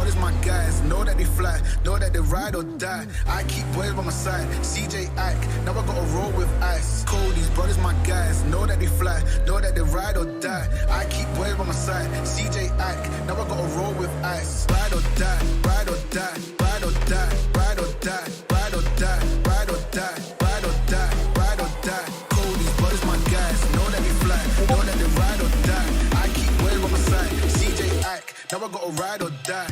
brothers my guys, know that they fly, know that they ride or die. I keep boys by my side, CJ Ike, now I gotta roll with ice. Cody's brothers my guys, know that they fly, know that they ride or die. I keep boys by my side, CJ Ike, now I gotta roll with ice. Ride or die, ride or die, ride or die, ride or die, ride or die, ride or die, ride or die, ride or die. Cody's brothers my guys, know that they fly, know that they ride or die. I keep boys by my side, CJ Ike, now I gotta ride or die.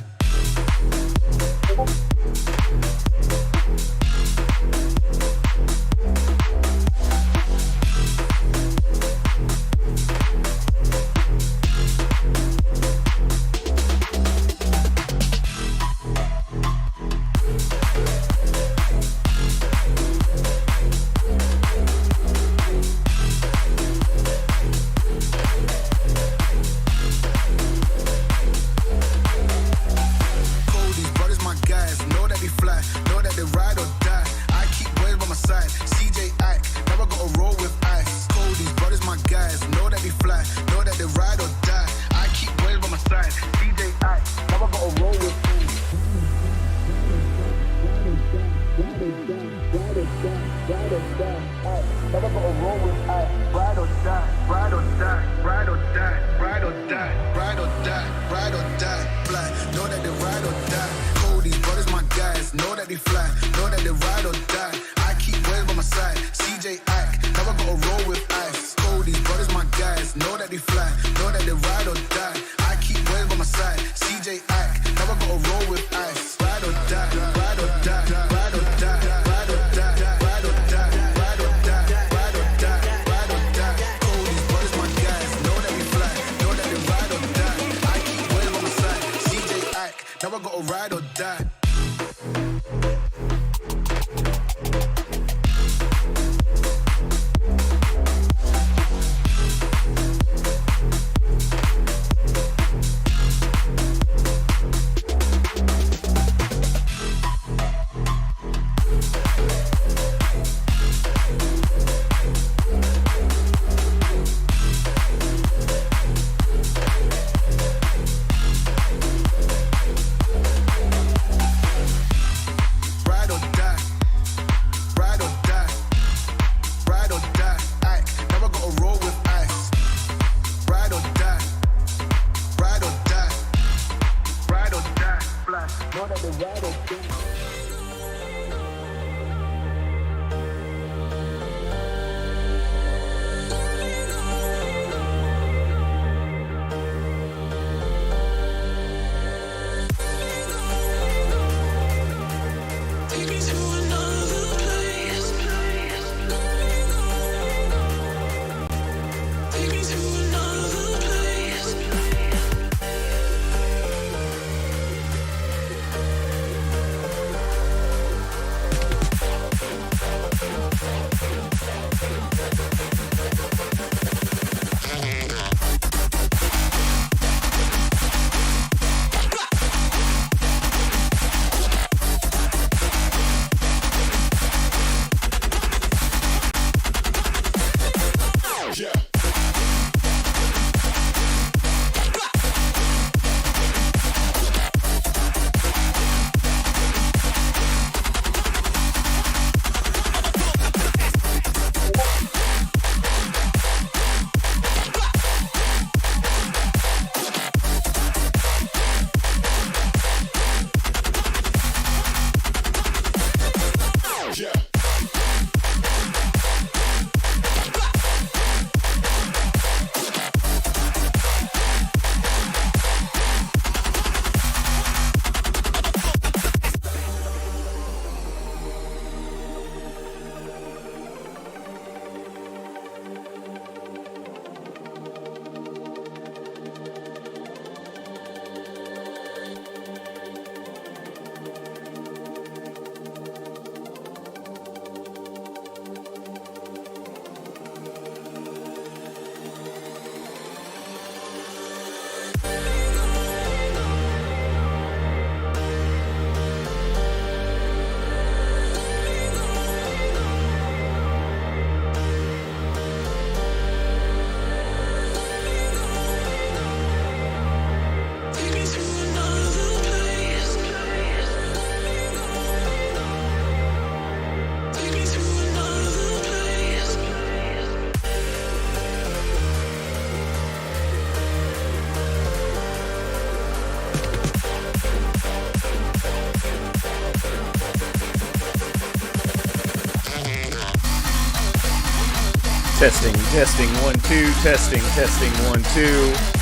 Testing, testing, 1, 2, testing, testing, 1, 2.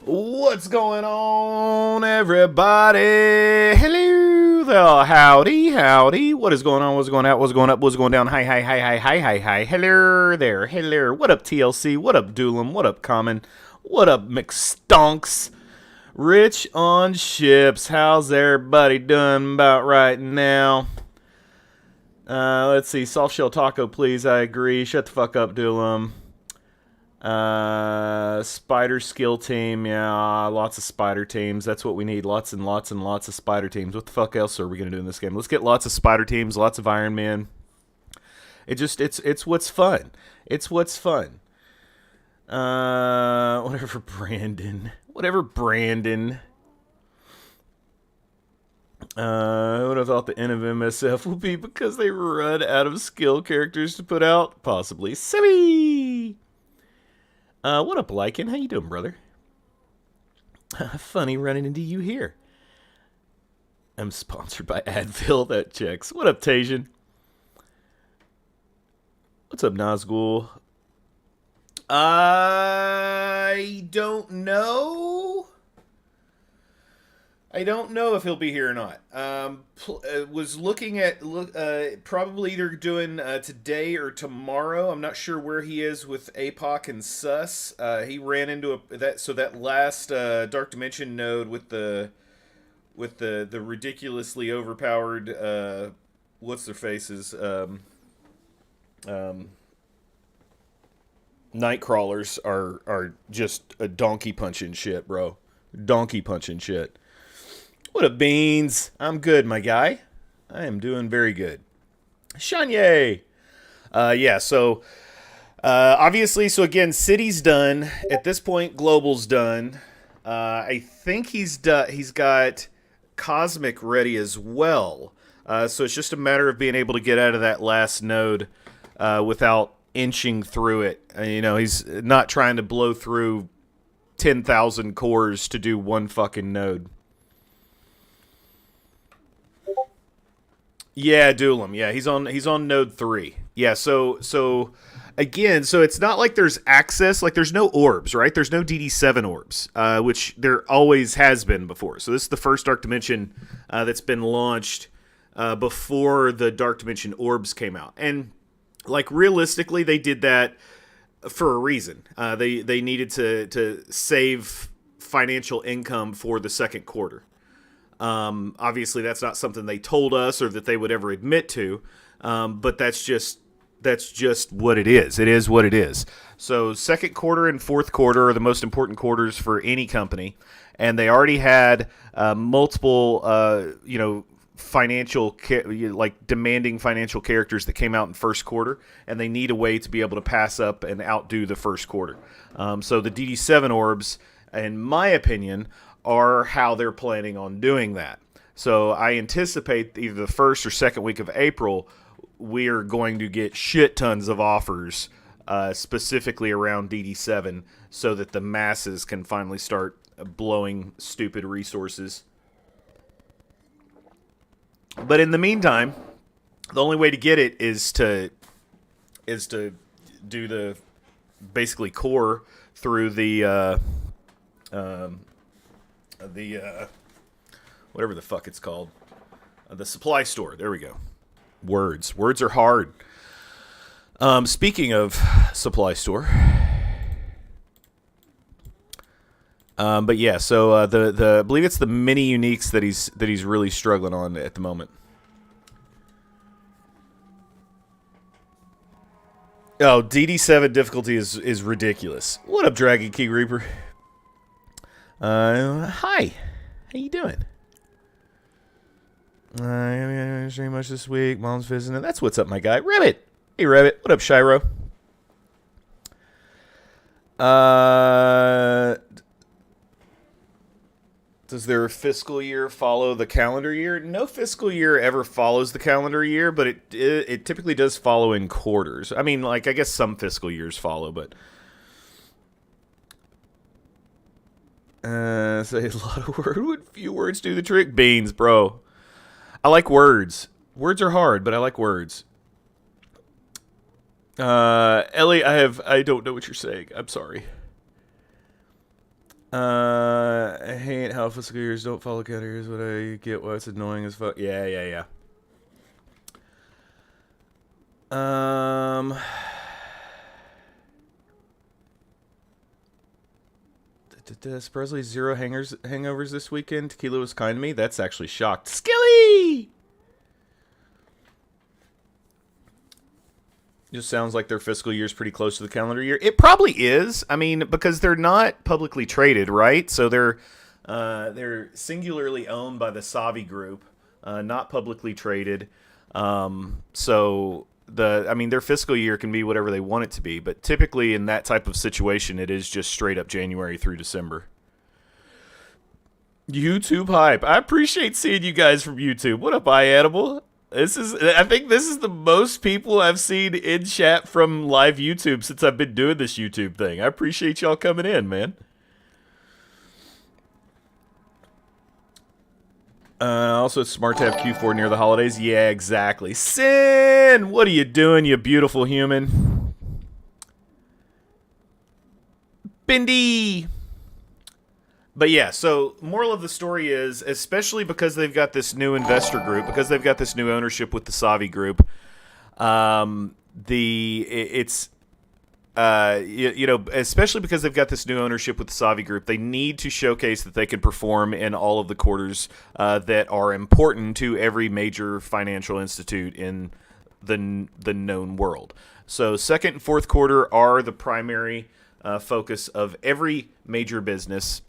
What's going on, everybody? Hello there. Howdy, howdy. What is going on? What's going out? What's going up? What's going down? Hi, hi, hi, hi, hi, hi, hi. Hello there. Hello. What up, TLC? What up, Doolum? What up, Common? What up, McStonks? Rich on ships. How's everybody doing about right now? Let's see. Soft shell taco, please. I agree. Shut the fuck up, Doolum. Spider skill team, yeah, lots of spider teams. That's what we need. Lots and lots and lots of spider teams. What the fuck else are we gonna do in this game? Let's get lots of spider teams, lots of Iron Man. It's what's fun. It's what's fun. Whatever, Brandon. Whatever, Brandon. I would have thought the end of MSF will be because they run out of skill characters to put out. Possibly. Sibby! What up, Lycan? How you doing, brother? Funny running into you here. I'm sponsored by Advil. That checks. What up, Tajan? What's up, Nazgul? I don't know. I don't know if he'll be here or not. Was looking at probably either doing today or tomorrow. I'm not sure where he is with APOC and Sus. He ran into that last Dark Dimension node with the ridiculously overpowered what's their faces Nightcrawlers are just a donkey punching shit, bro. Donkey punching shit. What up, Beans? I'm good, my guy. I am doing very good. Shanye! Yeah, so... obviously, so again, City's done. At this point, Global's done. I think he's got Cosmic ready as well. So it's just a matter of being able to get out of that last node without inching through it. He's not trying to blow through 10,000 cores to do one fucking node. Yeah, Doolum. Yeah, he's on node 3. Yeah, so again, so it's not like there's access, like there's no orbs, right? There's no DD7 orbs, which there always has been before. So this is the first Dark Dimension that's been launched before the Dark Dimension orbs came out. And like realistically, they did that for a reason. They needed to save financial income for the second quarter. Obviously, that's not something they told us or that they would ever admit to, but that's just what it is. It is what it is. So second quarter and fourth quarter are the most important quarters for any company, and they already had multiple, financial, like demanding financial characters that came out in first quarter, and they need a way to be able to pass up and outdo the first quarter. So the DD7 orbs, in my opinion, are how they're planning on doing that. So I anticipate either the first or second week of April, we are going to get shit tons of offers specifically around DD7 so that the masses can finally start blowing stupid resources. But in the meantime, the only way to get it is to do the basically core through the whatever the fuck it's called. The supply store. There we go. Words. Words are hard. Speaking of supply store. But yeah, so the I believe it's the mini uniques that he's really struggling on at the moment. Oh, DD7 difficulty is ridiculous. What up, Dragon King Reaper? Hi. How you doing? I'm stream much this week. Mom's visiting. That's what's up, my guy. Rabbit. Hey, Rabbit. What up, Shiro? Does their fiscal year follow the calendar year? No fiscal year ever follows the calendar year, but it typically does follow in quarters. I mean, like, I guess some fiscal years follow, but... say a lot of words. Would few words do the trick? Beans, bro. I like words. Words are hard, but I like words. Ellie, I don't know what you're saying. I'm sorry. I hate how fiscal years don't follow calendar years. What I get, why it's annoying as fuck. Yeah. Surprisingly, 0 hangovers this weekend. Tequila was kind to me. That's actually shocked. Skilly! Just sounds like their fiscal year is pretty close to the calendar year. It probably is. I mean, because they're not publicly traded, right? So they're singularly owned by the Savi Group, not publicly traded. So their fiscal year can be whatever they want it to be, but typically in that type of situation, it is just straight up January through December. YouTube hype. I appreciate seeing you guys from YouTube. What up, iAnimal? I think this is the most people I've seen in chat from live YouTube since I've been doing this YouTube thing. I appreciate y'all coming in, man. Also, it's smart to have Q4 near the holidays. Yeah, exactly. Sin! What are you doing, you beautiful human? Bindi! But yeah, so moral of the story is, especially because they've got this new investor group, because they've got this new ownership with the Savi Group, especially because they've got this new ownership with the Savi Group, they need to showcase that they can perform in all of the quarters that are important to every major financial institute in the known world. So second and fourth quarter are the primary focus of every major business.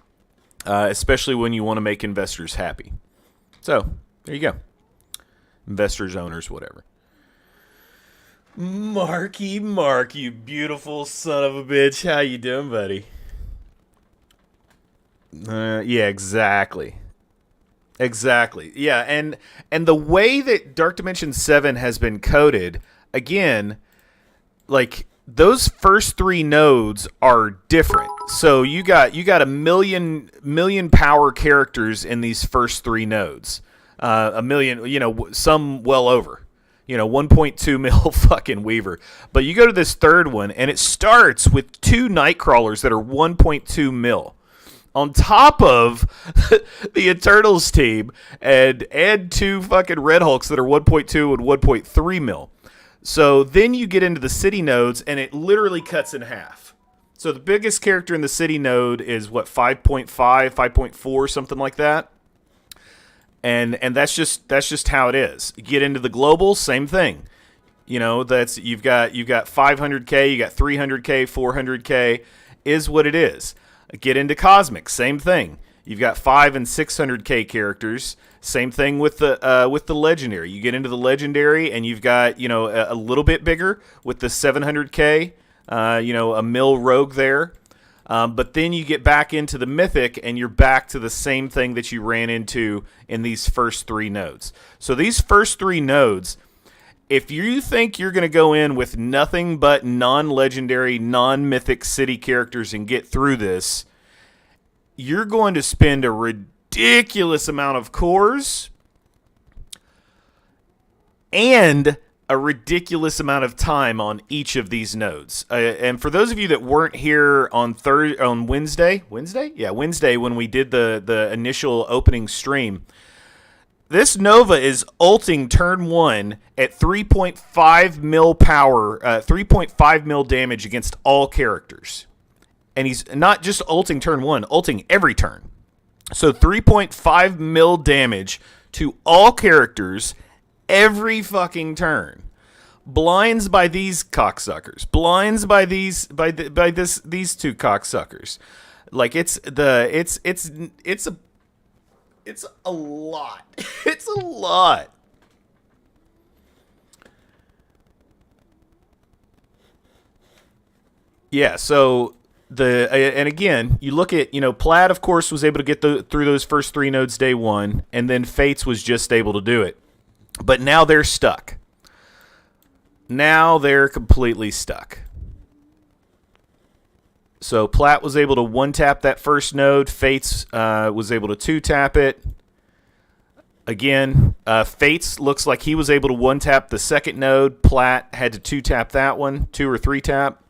Especially when you want to make investors happy. So, there you go. Investors, owners, whatever. Mark, you beautiful son of a bitch. How you doing, buddy? Yeah, exactly. Exactly. Yeah, and the way that Dark Dimension 7 has been coded, again, like... those first 3 nodes are different. So you got a million power characters in these first 3 nodes. A million, some well over. 1.2 mil fucking Weaver. But you go to this third one, and it starts with 2 Nightcrawlers that are 1.2 mil. On top of the Eternals team, and 2 fucking Red Hulks that are 1.2 and 1.3 mil. So then you get into the city nodes, and it literally cuts in half. So the biggest character in the city node is, 5.5, 5.4, something like that. And that's just how it is. You get into the global, same thing. That's you've got 500K, you got 300K, 400K, is what it is. Get into cosmic, same thing. You've got 500 and 600K characters. Same thing with the legendary. You get into the legendary, and you've got a little bit bigger with the 700K. A mill rogue there. But then you get back into the mythic, and you're back to the same thing that you ran into in these first 3 nodes. So these first 3 nodes, if you think you're going to go in with nothing but non-legendary, non-mythic city characters and get through this, you're going to spend a ridiculous amount of cores and a ridiculous amount of time on each of these nodes. And for those of you that weren't here on Wednesday when we did the initial opening stream, This Nova is ulting turn 1 at 3.5 mil power, 3.5 mil damage against all characters. And he's not just ulting turn 1, ulting every turn. So 3.5 mil damage to all characters every fucking turn. Blinds by these cocksuckers. Blinds by these these two cocksuckers. Like it's a lot. It's a lot. Yeah, so and again, you look at, Plaid, of course, was able to get through those first 3 nodes day 1, and then Fates was just able to do it. But now they're stuck. Now they're completely stuck. So Platt was able to 1-tap that first node. Fates was able to 2-tap it. Again, Fates looks like he was able to 1-tap the second node. Platt had to 2-tap that one, 2 or 3-tap.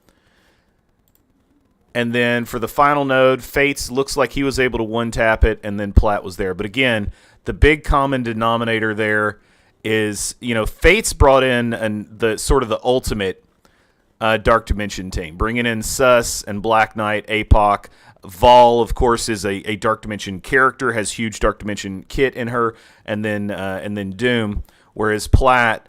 And then for the final node, Fates looks like he was able to 1-tap it, and then Platt was there. But again, the big common denominator there is, Fates brought in the ultimate Dark Dimension team, bringing in Sus and Black Knight, APOC. Vol, of course, is a Dark Dimension character, has huge Dark Dimension kit in her, and then Doom. Whereas Platt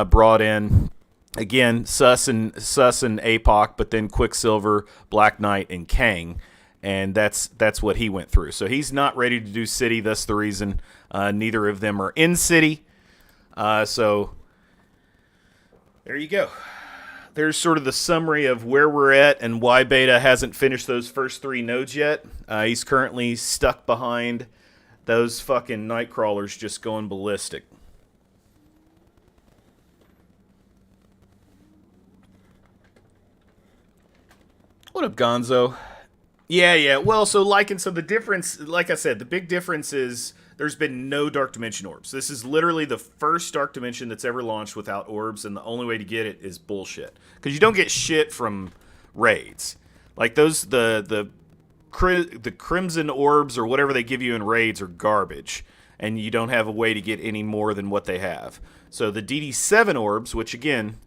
brought in, again, Sus and APOC, but then Quicksilver, Black Knight, and Kang, and that's what he went through. So he's not ready to do City. That's the reason neither of them are in City. So there you go. There's sort of the summary of where we're at and why Beta hasn't finished those first 3 nodes yet. He's currently stuck behind those fucking Nightcrawlers just going ballistic. What up, Gonzo? Yeah. Well, so the difference, like I said, the big difference is there's been no Dark Dimension orbs. This is literally the first Dark Dimension that's ever launched without orbs, and the only way to get it is bullshit. Because you don't get shit from raids. Like those, the Crimson orbs or whatever they give you in raids are garbage, and you don't have a way to get any more than what they have. So the DD7 orbs, which again,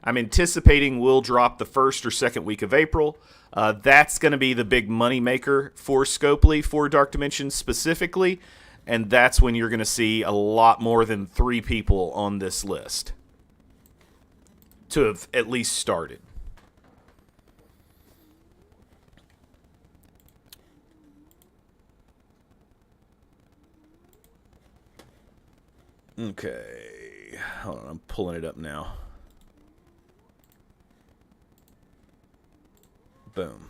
I'm anticipating will drop the first or second week of April. That's going to be the big money maker for Scopely, for Dark Dimension specifically. And that's when you're going to see a lot more than 3 people on this list to have at least started. Okay. Hold on, I'm pulling it up now. Boom.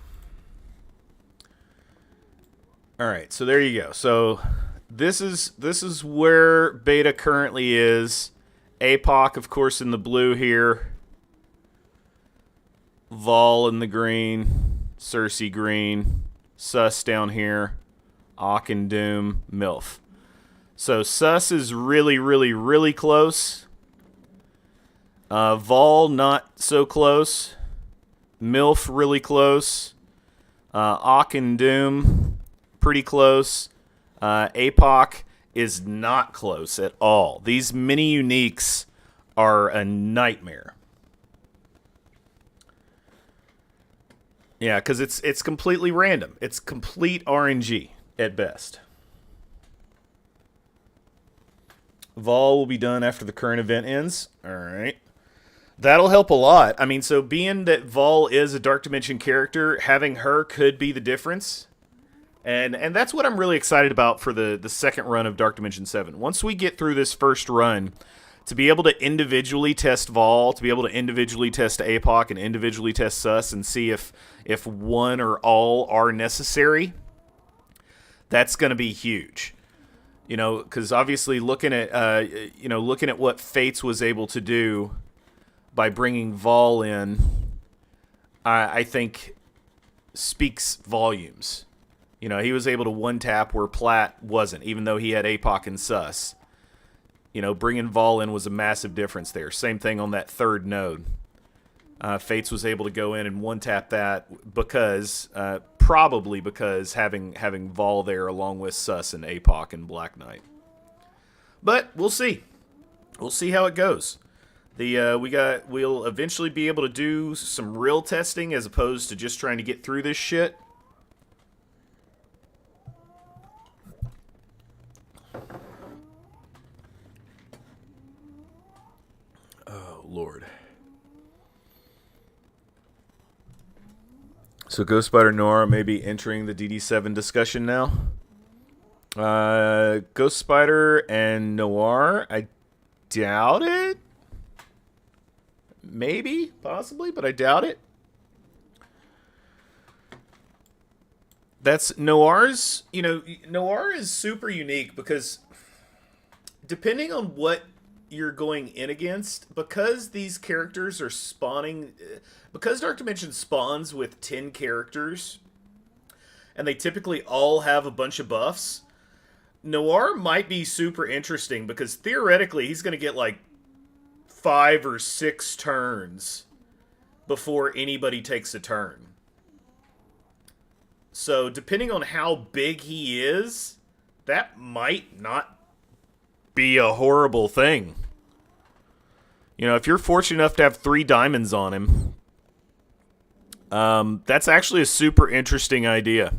All right, so there you go. So this is where Beta currently is. APOC, of course, in the blue here. Vol in the green. Cersei green. Sus down here. Ock and Doom. MILF. So Sus is really, really, really close. Vol not so close. MILF really close. Ock and Doom pretty close. APOC is not close at all. These mini uniques are a nightmare. Yeah, because it's completely random. It's complete RNG at best. Vol will be done after the current event ends. All right. That'll help a lot. I mean, so being that Vol is a Dark Dimension character, having her could be the difference. And that's what I'm really excited about for the second run of Dark Dimension 7. Once we get through this first run, to be able to individually test Vol, to be able to individually test APOC and individually test Sus and see if one or all are necessary, that's going to be huge. You know, because obviously looking at what Fates was able to do by bringing Vol in, I think speaks volumes. You know, he was able to one-tap where Platt wasn't, even though he had APOC and Sus. You know, bringing Vol in was a massive difference there. Same thing on that third node. Fates was able to go in and one-tap that because, probably because having Vol there along with Sus and APOC and Black Knight. But we'll see. We'll see how it goes. We'll eventually be able to do some real testing as opposed to just trying to get through this shit. Oh Lord. So Ghost Spider Noir may be entering the DD7 discussion now. Ghost Spider and Noir, I doubt it. Maybe, possibly, but I doubt it. That's Noir's, Noir is super unique because depending on what you're going in against, because these characters are spawning, because Dark Dimension spawns with 10 characters, and they typically all have a bunch of buffs, Noir might be super interesting because theoretically he's going to get like 5 or 6 turns before anybody takes a turn. So depending on how big he is, that might not be a horrible thing. If you're fortunate enough to have 3 diamonds on him, that's actually a super interesting idea.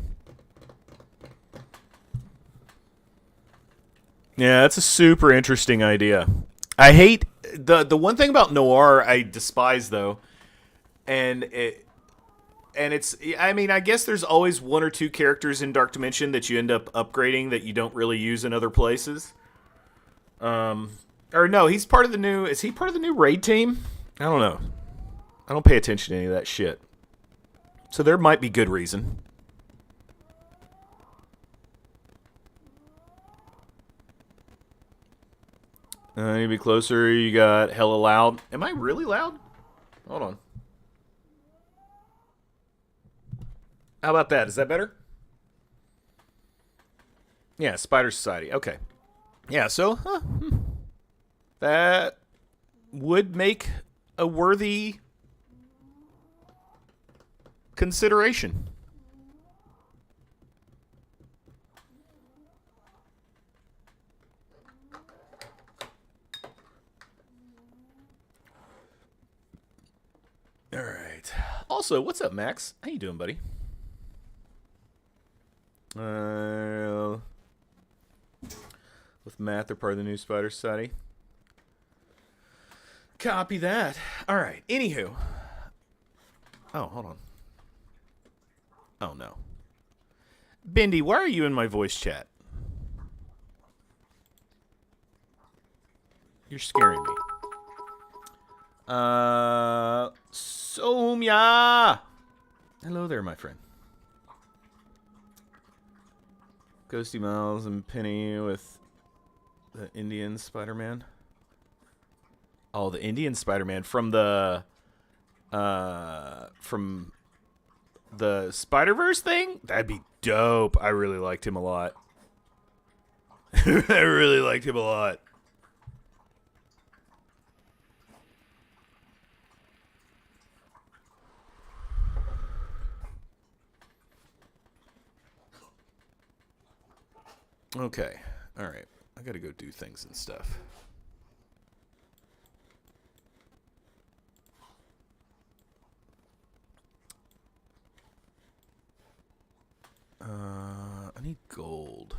Yeah, that's a super interesting idea. I hate the one thing about Noir I despise though, and it's, I mean, I guess there's always 1 or 2 characters in Dark Dimension that you end up upgrading that you don't really use in other places. Or no, is he part of the new raid team? I don't know. I don't pay attention to any of that shit. So there might be good reason. You need to be closer. You got hella loud. Am I really loud? Hold on. How about that? Is that better? Yeah, Spider Society. Okay. Yeah, so that would make a worthy consideration. All right. Also, what's up, Max? How you doing, buddy? With Matt, they're part of the new Spider Society. Copy that. All right. Anywho. Oh, hold on. Oh, no. Bendy, why are you in my voice chat? You're scaring me. Somya! Hello there, my friend. Ghosty Miles and Penny with the Indian Spider-Man. Oh, the Indian Spider-Man from the Spider-Verse thing? That'd be dope. I really liked him a lot. I really liked him a lot. Okay. All right. I gotta go do things and stuff. I need gold.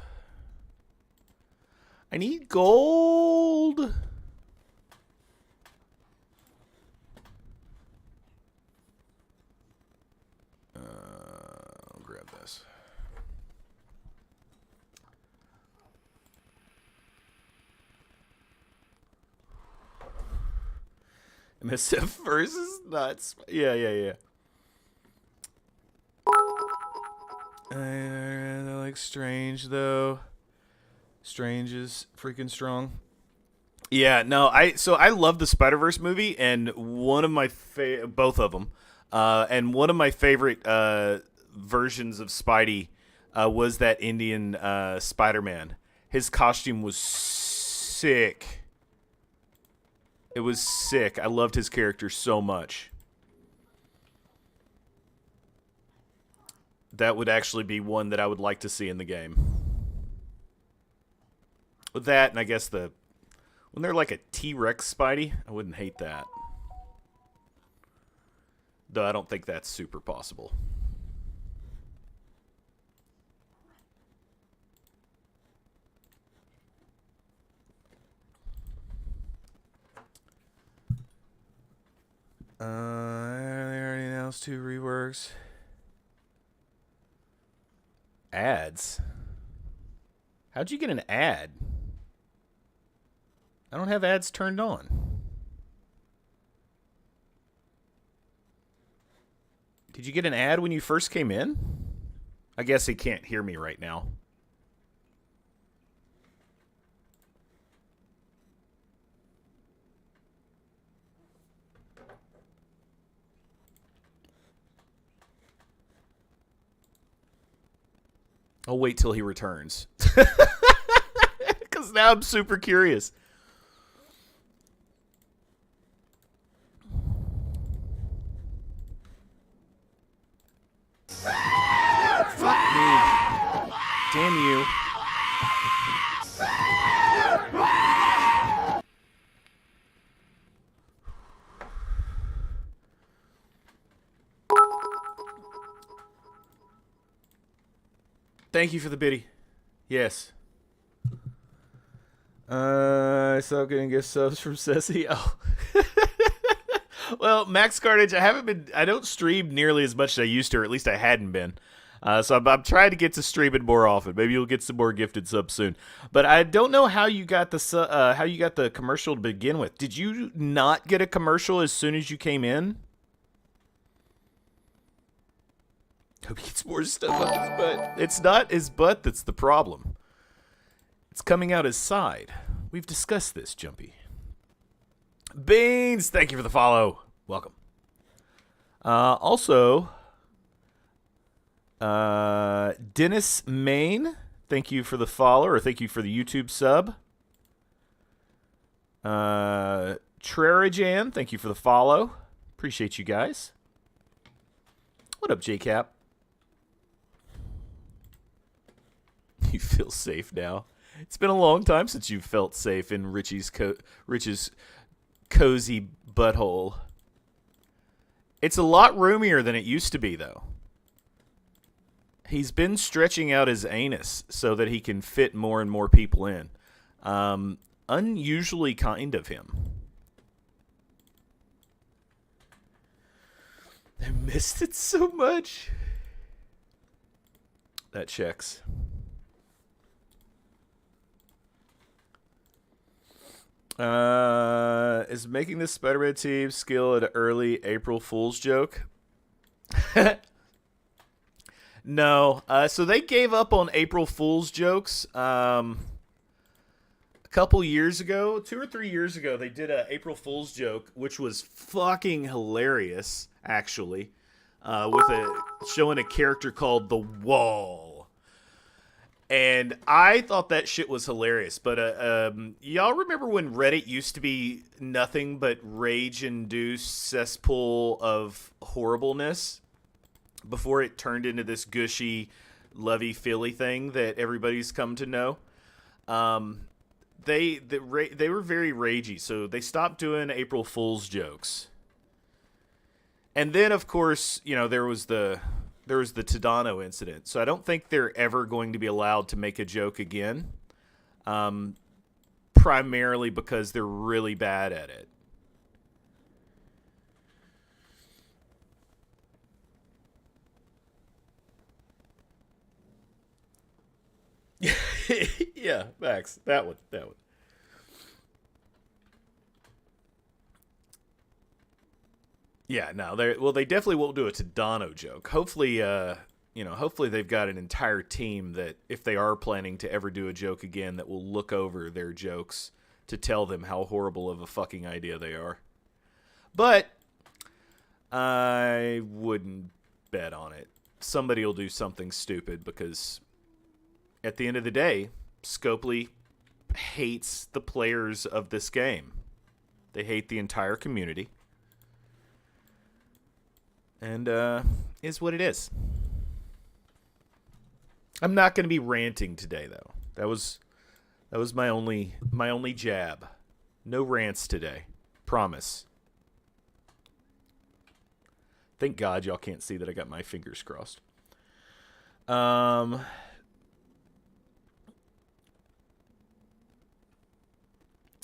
I need gold! I'll grab this. MSF versus nuts. Yeah. I like Strange though. Strange is freaking strong. Yeah, no, I love the Spider-Verse movie, and one of my both of them, and one of my favorite versions of Spidey was that Indian Spider-Man. His costume was sick. It was sick. I loved his character so much. That would actually be one that I would like to see in the game. With that, and I guess when they're like a T-Rex Spidey, I wouldn't hate that. Though I don't think that's super possible. They already announced 2 reworks. Ads? How'd you get an ad? I don't have ads turned on. Did you get an ad when you first came in? I guess he can't hear me right now. I'll wait till he returns. Because now I'm super curious. Fuck me. Damn you. Thank you for the biddy. Yes. I stopped getting gift subs from Ceci. Oh. Well, Max Carnage, I don't stream nearly as much as I used to, or at least I hadn't been. So I'm trying to get to streaming more often. Maybe you'll get some more gifted subs soon. But I don't know how you got the commercial to begin with. Did you not get a commercial as soon as you came in? Hope he gets more stuff up his butt. It's not his butt that's the problem. It's coming out his side. We've discussed this, Jumpy. Beans, thank you for the follow. Welcome. Also, Dennis Main, thank you for the follow, or thank you for the YouTube sub. Trerajan, thank you for the follow. Appreciate you guys. What up, JCap? You feel safe now. It's been a long time since you felt safe in Rich's cozy butthole. It's a lot roomier than it used to be, though. He's been stretching out his anus so that he can fit more and more people in. Unusually kind of him. I missed it so much. That checks. Is making this Spider-Man team skill an early April Fool's joke? No. So they gave up on April Fool's jokes. A couple years ago, 2 or 3 years ago, they did a April Fool's joke, which was fucking hilarious, actually, showing a character called the Wall. And I thought that shit was hilarious. But y'all remember when Reddit used to be nothing but rage-induced cesspool of horribleness before it turned into this gushy, lovey-feely thing that everybody's come to know? They were very ragey, so they stopped doing April Fool's jokes. And then, of course, there was the Tadano incident. So I don't think they're ever going to be allowed to make a joke again. Primarily because they're really bad at it. Yeah, Max. That one. Yeah, no, they definitely won't do a Tadano joke. Hopefully, hopefully they've got an entire team that, if they are planning to ever do a joke again, that will look over their jokes to tell them how horrible of a fucking idea they are. But I wouldn't bet on it. Somebody will do something stupid because at the end of the day, Scopely hates the players of this game. They hate the entire community. And is what it is. I'm not going to be ranting today, though. That was my only jab. No rants today. Promise. Thank God y'all can't see that I got my fingers crossed.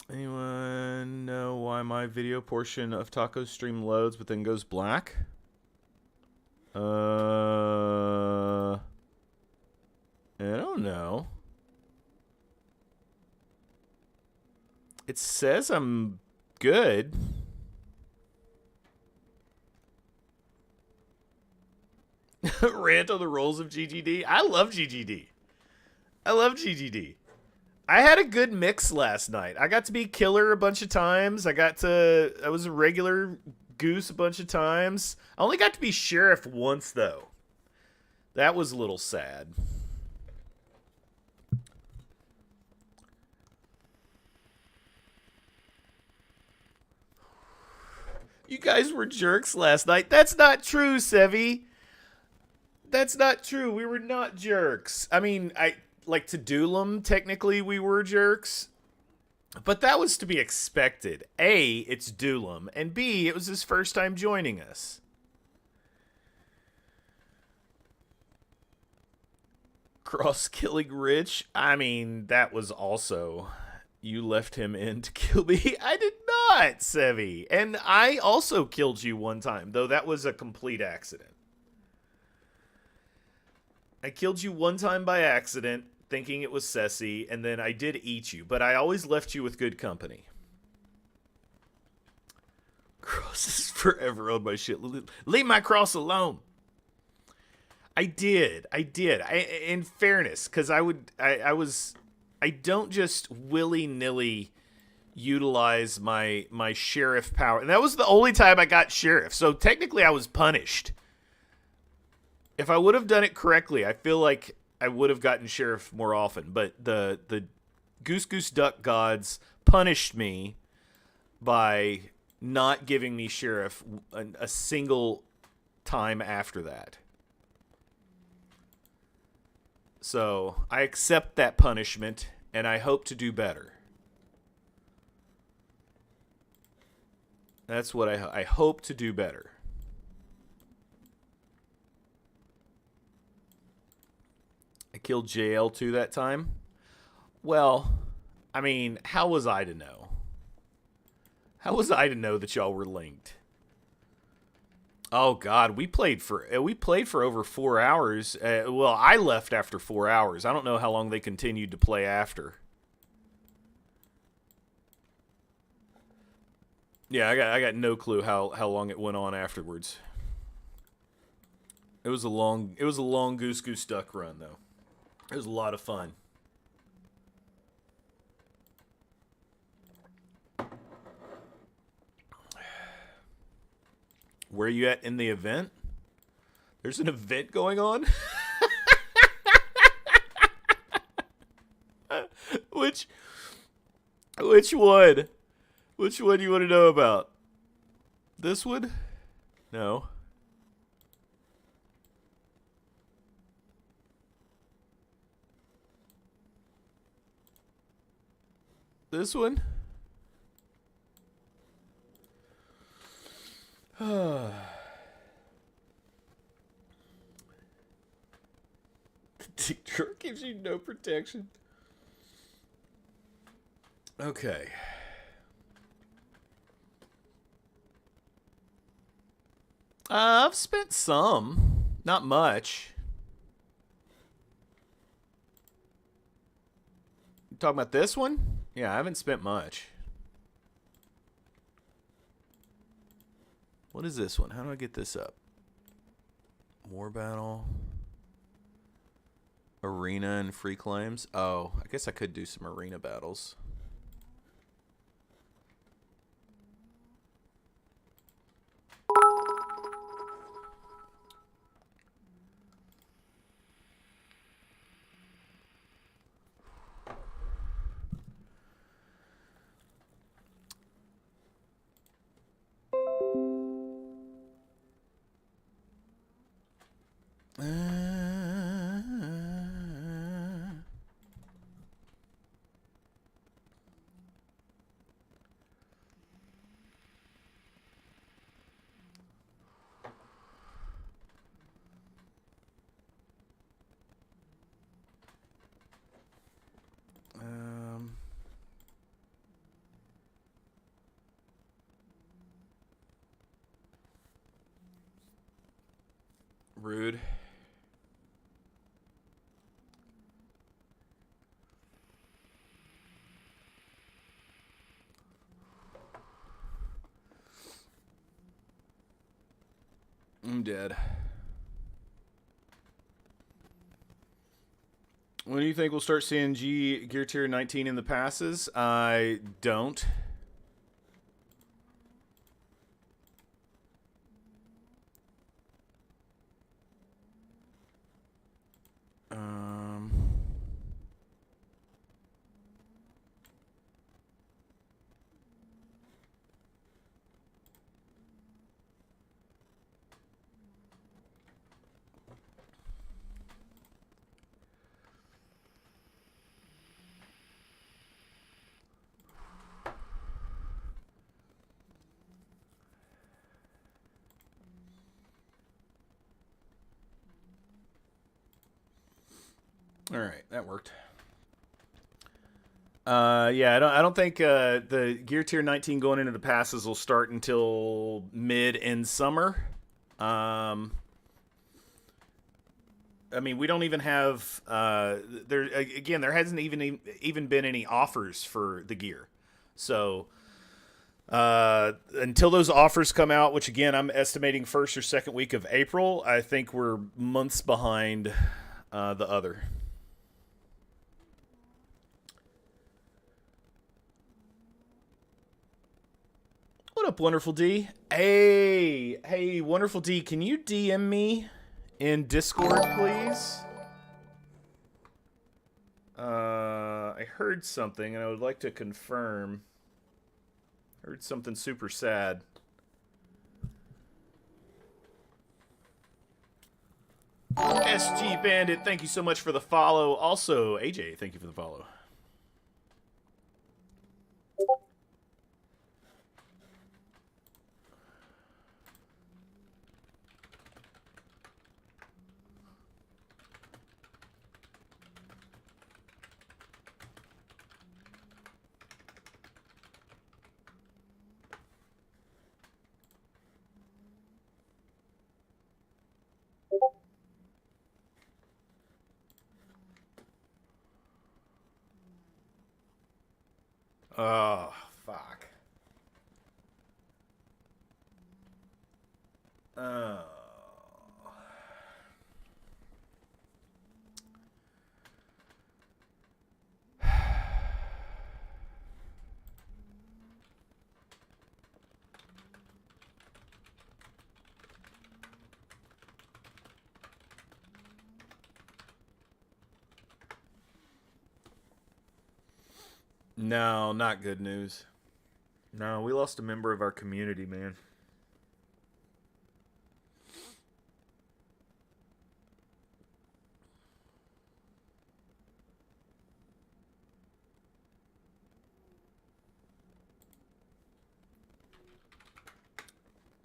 Anyone know why my video portion of Taco Stream loads but then goes black? I don't know. It says I'm good. Rant on the roles of GGD. I love GGD. I love GGD. I had a good mix last night. I got to be killer a bunch of times. I was a regular goose a bunch of times. I only got to be sheriff once though. That was a little sad. You guys were jerks last night. That's not true, Sevi. That's not true. We were not jerks. I mean, to Doolum, technically we were jerks. But that was to be expected. A, it's Doolum. And B, it was his first time joining us. Cross-killing Rich? I mean, that was also... You left him in to kill me. I did not, Sevi. And I also killed you one time, though that was a complete accident. I killed you one time by accident, thinking it was Ceci, and then I did eat you, but I always left you with good company. Cross is forever on my shit. Leave my cross alone. I did. In fairness, because I don't just willy-nilly utilize my sheriff power. And that was the only time I got sheriff. So technically I was punished. If I would have done it correctly, I feel like I would have gotten sheriff more often. But the Goose Goose Duck gods punished me by not giving me sheriff a single time after that. So I accept that punishment, and I hope to do better. That's what I hope to do better. I killed JL2 that time. Well, I mean, how was I to know? How was I to know that y'all were linked? Oh God, we played for over 4 hours. Well, I left after 4 hours. I don't know how long they continued to play after. Yeah, I got no clue how long it went on afterwards. It was a long Goose Goose Duck run though. It was a lot of fun. Where are you at in the event? There's an event going on? Which one? Which one do you want to know about? This one? No. This one? The dick truck gives you no protection. Okay. I've spent some. Not much. You talking about this one? Yeah, I haven't spent much. What is this one? How do I get this up? War battle. Arena and free claims. Oh, I guess I could do some arena battles. dead. When do you think we'll start seeing Gear Tier 19 in the passes? I don't. All right, that worked. Yeah, I don't think the Gear Tier 19 going into the passes will start until mid in summer. I mean, we don't even have there again. There hasn't even been any offers for the gear, so until those offers come out, which again I'm estimating first or second week of April, I think we're months behind the other. What up, Wonderful D? Hey, Wonderful D, can you DM me in Discord, please? I heard something, and I would like to confirm. Heard something super sad. SG Bandit, thank you so much for the follow. Also, AJ, thank you for the follow. Oh, fuck. Oh. No, not good news. No, we lost a member of our community, man.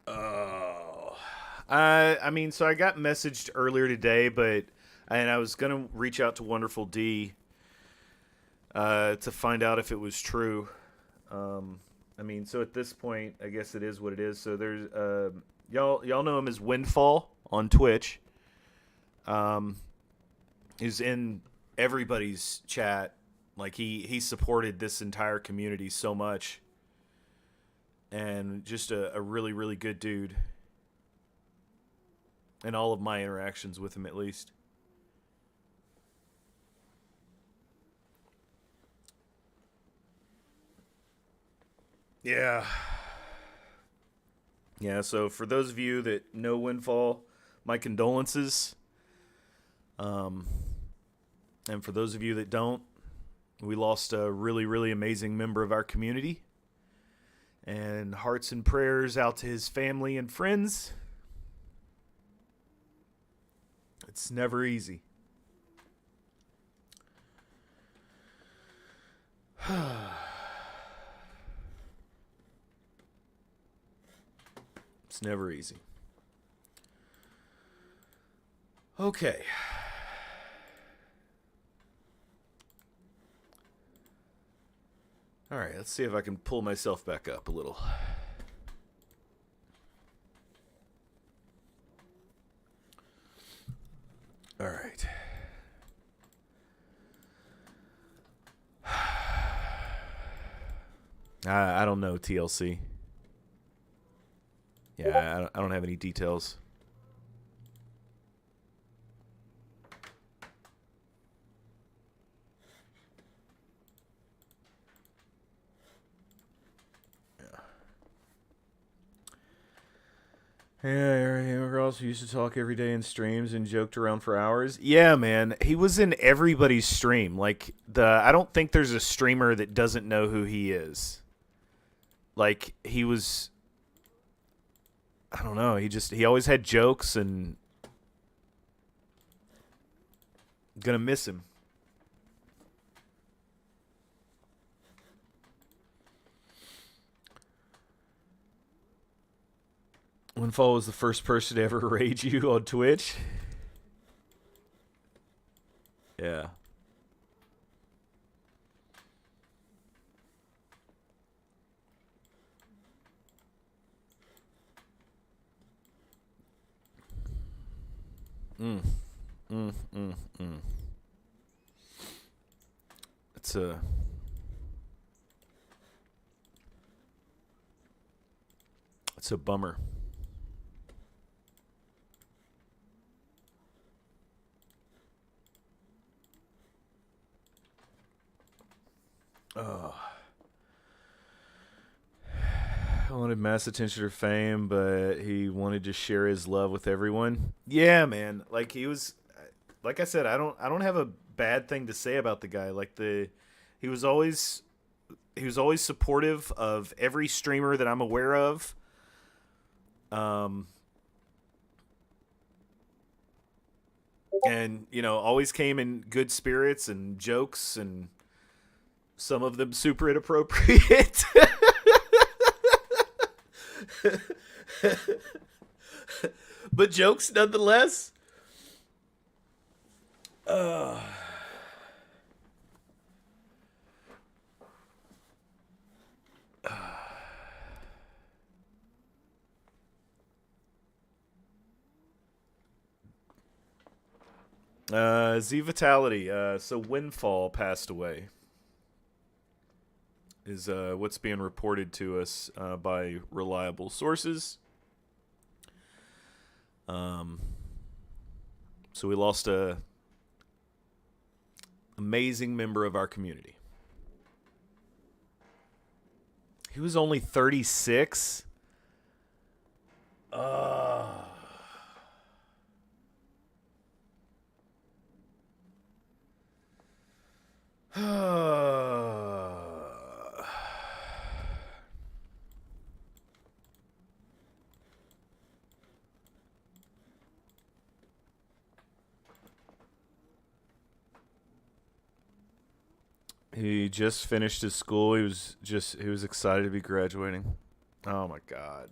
Oh. I mean, so I got messaged earlier today, and I was gonna reach out to Wonderful D to find out if it was true. I mean, so at this point, I guess it is what it is. So there's y'all know him as Windfall on Twitch. He's in everybody's chat. Like he supported this entire community so much, and just a really really good dude. In all of my interactions with him, at least. Yeah. Yeah, so for those of you that know Windfall, my condolences. And for those of you that don't, we lost a really, really amazing member of our community. And hearts and prayers out to his family and friends. It's never easy. It's never easy. Okay. All right, let's see if I can pull myself back up a little. All right. I don't know, TLC. Yeah, I don't have any details. Yeah, girls who used to talk every day in streams and joked around for hours. Yeah, man, he was in everybody's stream. Like I don't think there's a streamer that doesn't know who he is. Like he was, I don't know. He always had jokes, and gonna miss him. Windfall was the first person to ever raid you on Twitch. Yeah. Mm. Mm. Mm. Mm. It's a. It's a bummer. Oh. I wanted mass attention or fame, but he wanted to share his love with everyone. Yeah, man. Like he was, like I said, I don't have a bad thing to say about the guy. Like he was always, he was always supportive of every streamer that I'm aware of. Um, and always came in good spirits and jokes, and some of them super inappropriate. But jokes nonetheless. Z Vitality. So Windfall passed away. Is what's being reported to us by reliable sources. So we lost a amazing member of our community. He was only 36. He just finished his school. He was excited to be graduating. Oh my god.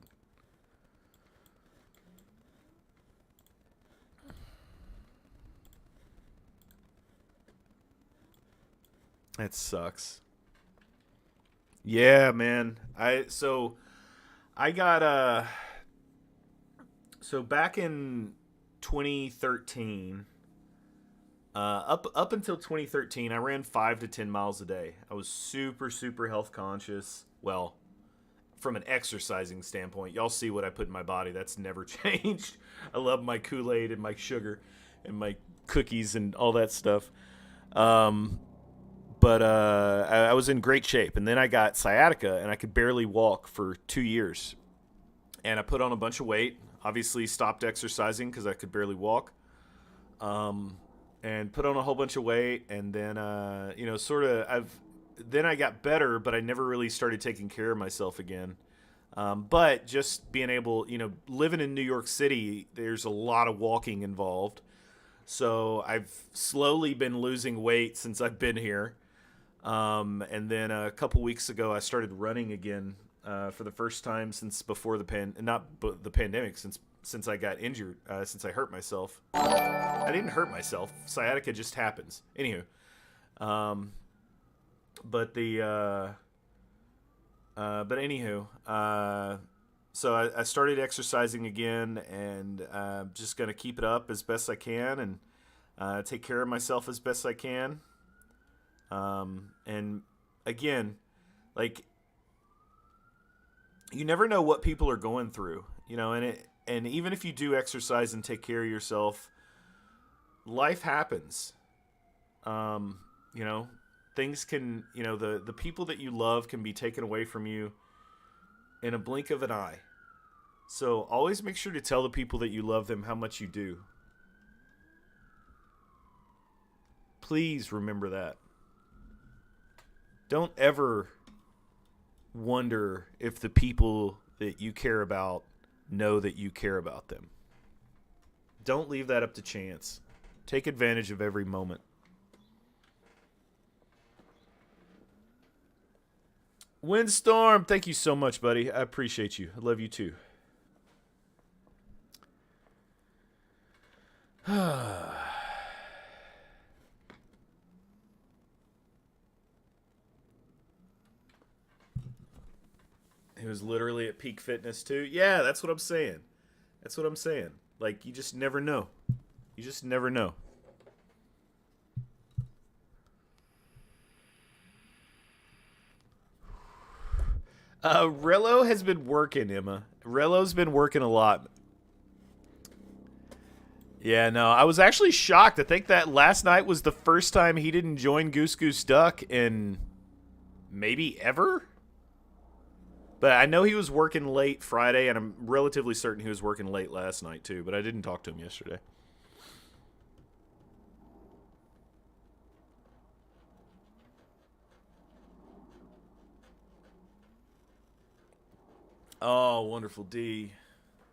It sucks. Yeah, man. I got so back in 2013, up until 2013, I ran 5 to 10 miles a day. I was super health conscious. Well, from an exercising standpoint, y'all see what I put in my body. That's never changed. I love my Kool-Aid and my sugar and my cookies and all that stuff. But I was in great shape, and then I got sciatica, and I could barely walk for 2 years. And I put on a bunch of weight. Obviously, stopped exercising because I could barely walk. And put on a whole bunch of weight, and then then I got better, but I never really started taking care of myself again. But just being able, living in New York City, there's a lot of walking involved. So I've slowly been losing weight since I've been here. And then a couple weeks ago, I started running again for the first time since before the pandemic, since I got injured, since I hurt myself. I didn't hurt myself. Sciatica just happens. Anywho, but so I started exercising again, and just gonna keep it up as best I can, and take care of myself as best I can. And again, like, you never know what people are going through, and even if you do exercise and take care of yourself, life happens. Things can, the people that you love can be taken away from you in a blink of an eye. So always make sure to tell the people that you love them how much you do. Please remember that. Don't ever wonder if the people that you care about know that you care about them. Don't leave that up to chance. Take advantage of every moment. Windstorm, thank you so much, buddy. I appreciate you. I love you too. He was literally at peak fitness too. Yeah, that's what I'm saying. That's what I'm saying. Like, you just never know. You just never know. Rello has been working, Emma. Rello's been working a lot. Yeah, no, I was actually shocked. I think that last night was the first time he didn't join Goose Goose Duck in maybe ever. But I know he was working late Friday, and I'm relatively certain he was working late last night too, but I didn't talk to him yesterday. Oh, wonderful D.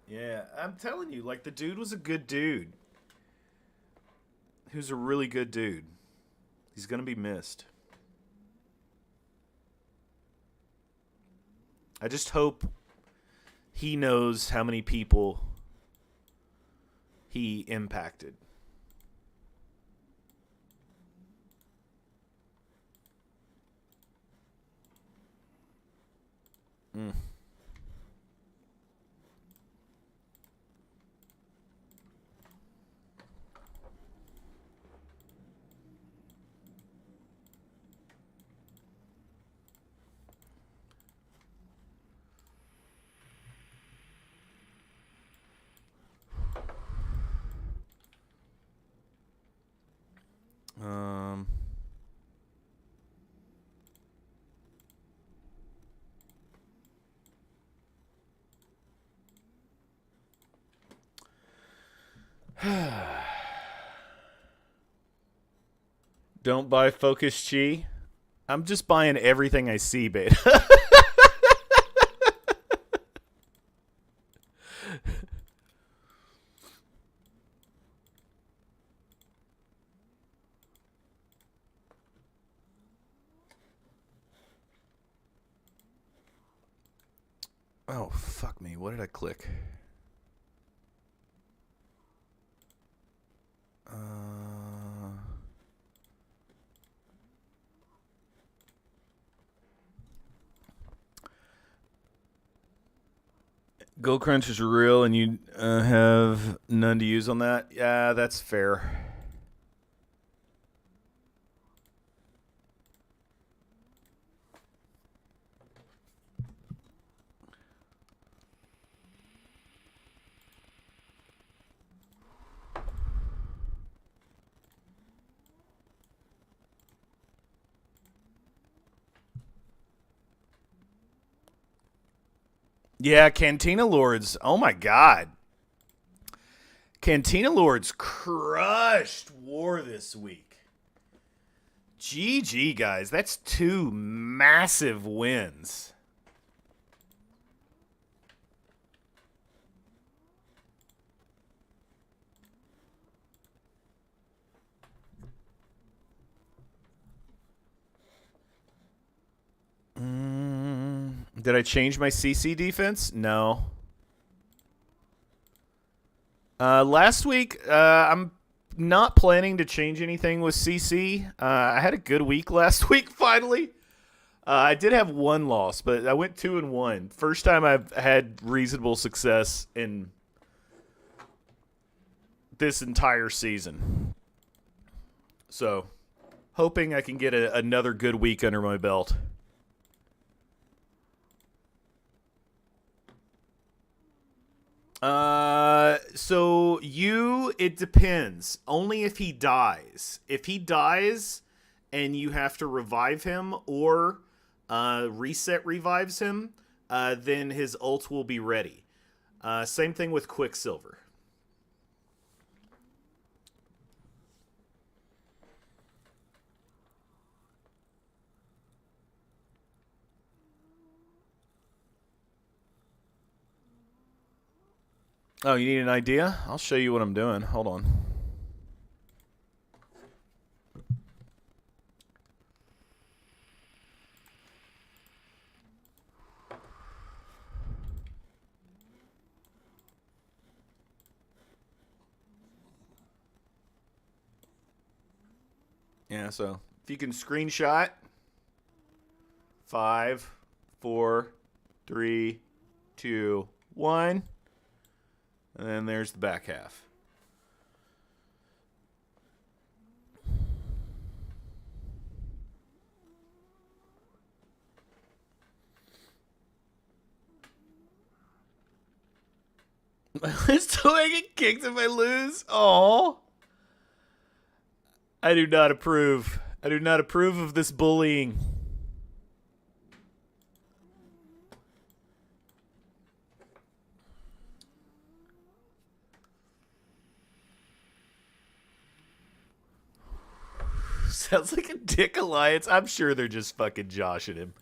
Yeah, I'm telling you, like, the dude was a good dude. He was a really good dude. He's going to be missed. I just hope he knows how many people he impacted. Mm. Um, don't buy Focus Chi. I'm just buying everything I see, babe. Oh, fuck me. What did I click? Gold Crunch is real, and you have none to use on that. Yeah, that's fair. Yeah, Cantina Lords. Oh my god. Cantina Lords crushed War this week. GG, guys. That's 2 massive wins. Did I change my CC defense? No. Last week, I'm not planning to change anything with CC. I had a good week last week, finally. I did have 1 loss, but I went 2-1. First time I've had reasonable success in this entire season. So, hoping I can get another good week under my belt. So it depends. Only if he dies. If he dies and you have to revive him or reset revives him, then his ult will be ready. Same thing with Quicksilver. Oh, you need an idea? I'll show you what I'm doing. Hold on. Yeah, so if you can screenshot 5, 4, 3, 2, 1, and then there's the back half. Still I get kicked if I lose. Oh, I do not approve. I do not approve of this bullying. Sounds like a dick alliance. I'm sure they're just fucking joshing him.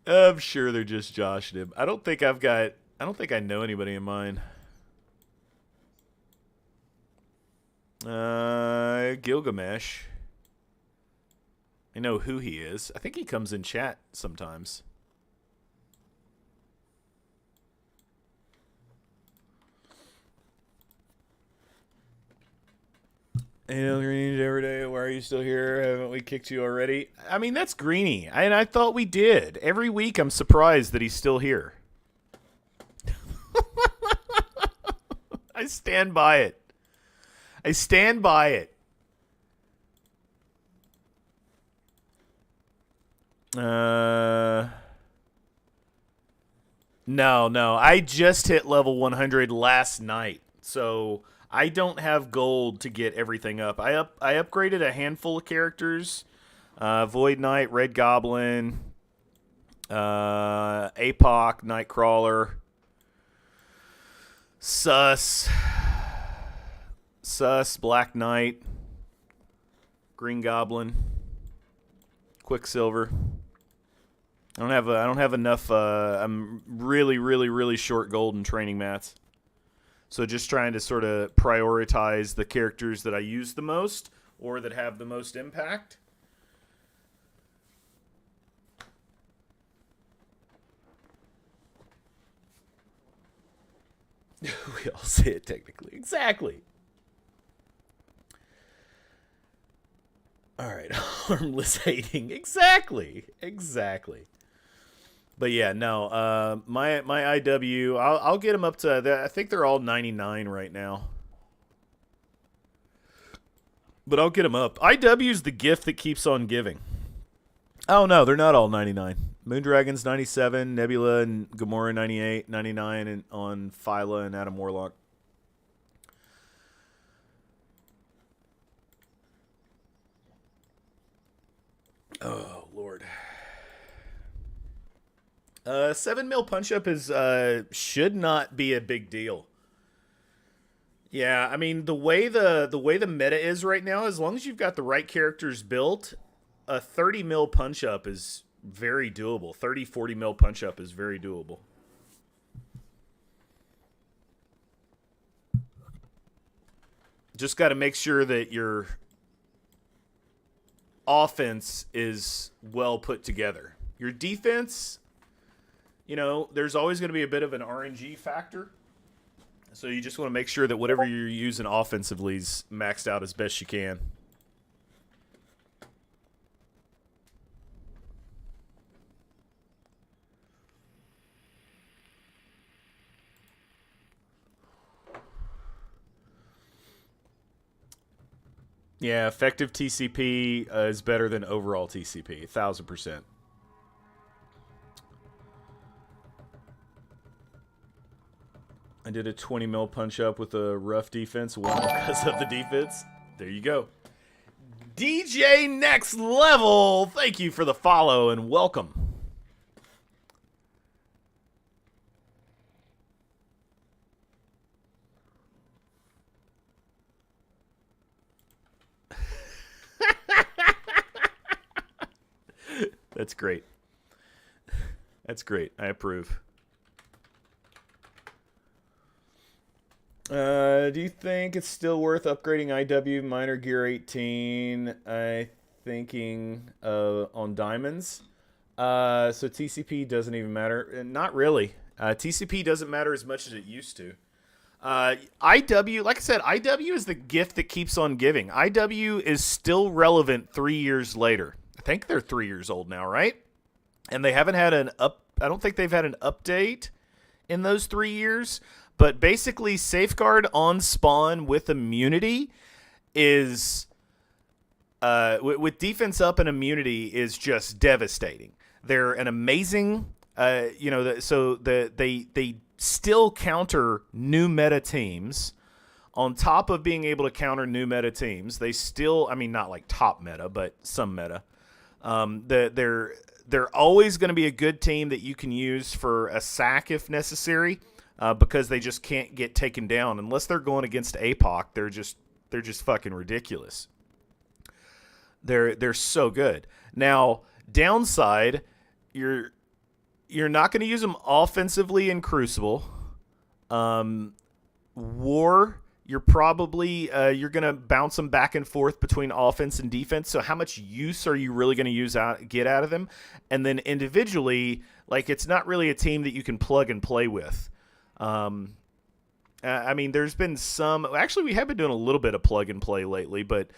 I'm sure they're just joshing him. I don't think I know anybody in mind. Gilgamesh. I know who he is. I think he comes in chat sometimes. Greeny every day. Why are you still here? Haven't we kicked you already? I mean, that's Greeny. And I thought we did. Every week I'm surprised that he's still here. I stand by it. I stand by it. No. I just hit level 100 last night. So I don't have gold to get everything up. I upgraded a handful of characters. Void Knight, Red Goblin, APOC, Nightcrawler, Sus, Black Knight, Green Goblin, Quicksilver. I don't have enough. I'm really short gold in training mats. So just trying to sort of prioritize the characters that I use the most or that have the most impact. We all say it technically. Exactly. All right. Harmless hating. Exactly. But yeah, no. My IW, I'll get them up to. I think they're all 99 right now. But I'll get them up. IW's the gift that keeps on giving. Oh no, they're not all 99. Moondragon's 97, Nebula and Gamora 98, 99 and on Phyla and Adam Warlock. Oh Lord. 7 mil punch up is should not be a big deal. Yeah, I mean the way the meta is right now, as long as you've got the right characters built, a 30 mil punch up is very doable. 30, 40 mil punch up is very doable. Just got to make sure that your offense is well put together. Your defense, there's always going to be a bit of an RNG factor. So you just want to make sure that whatever you're using offensively is maxed out as best you can. Yeah, effective TCP is better than overall TCP, 1,000%. I did a 20 mil punch up with a rough defense, one because of the defense. There you go. DJ Next Level, thank you for the follow and welcome. That's great. That's great. I approve. Do you think it's still worth upgrading IW Minor Gear 18? I thinking on diamonds. So TCP doesn't even matter. Not really. TCP doesn't matter as much as it used to. IW, like I said, IW is the gift that keeps on giving. IW is still relevant 3 years later. I think they're 3 years old now, right? And they haven't had I don't think they've had an update in those 3 years. But basically, Safeguard on spawn with immunity is, with defense up and immunity is just devastating. They're an amazing, they still counter new meta teams. On top of being able to counter new meta teams, they still, I mean, not like top meta, but some meta. They're always going to be a good team that you can use for a sack if necessary. Because they just can't get taken down unless they're going against APOC. They're just fucking ridiculous. They're so good. Now, downside, you're not going to use them offensively in Crucible. War, you're probably you're going to bounce them back and forth between offense and defense. So how much use are you really going to get out of them? And then individually, like, it's not really a team that you can plug and play with. I mean, there's been some. Actually, we have been doing a little bit of plug and play lately, but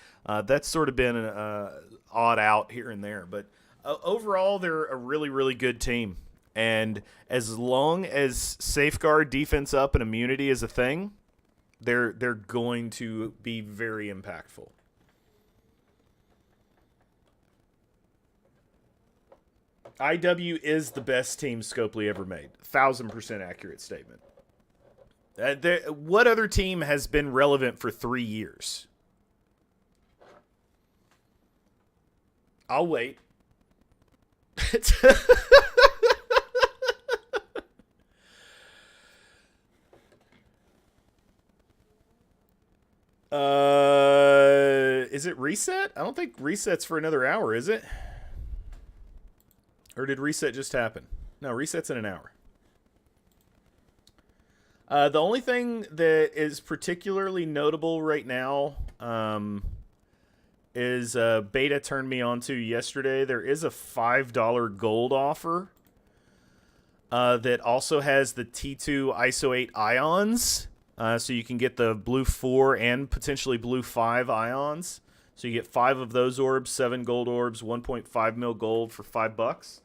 that's sort of been odd out here and there. But overall, they're a really, really good team. And as long as Safeguard, defense up, and immunity is a thing, they're going to be very impactful. IW is the best team Scopely ever made. 1,000% accurate statement. What other team has been relevant for 3 years? I'll wait. Is it reset? I don't think reset's for another hour, is it? Or did reset just happen? No, reset's in an hour. The only thing that is particularly notable right now is Beta turned me on to yesterday. There is a $5 gold offer that also has the T2 ISO 8 ions. So you can get the blue 4 and potentially blue 5 ions. So you get 5 of those orbs, 7 gold orbs, 1.5 mil gold for $5.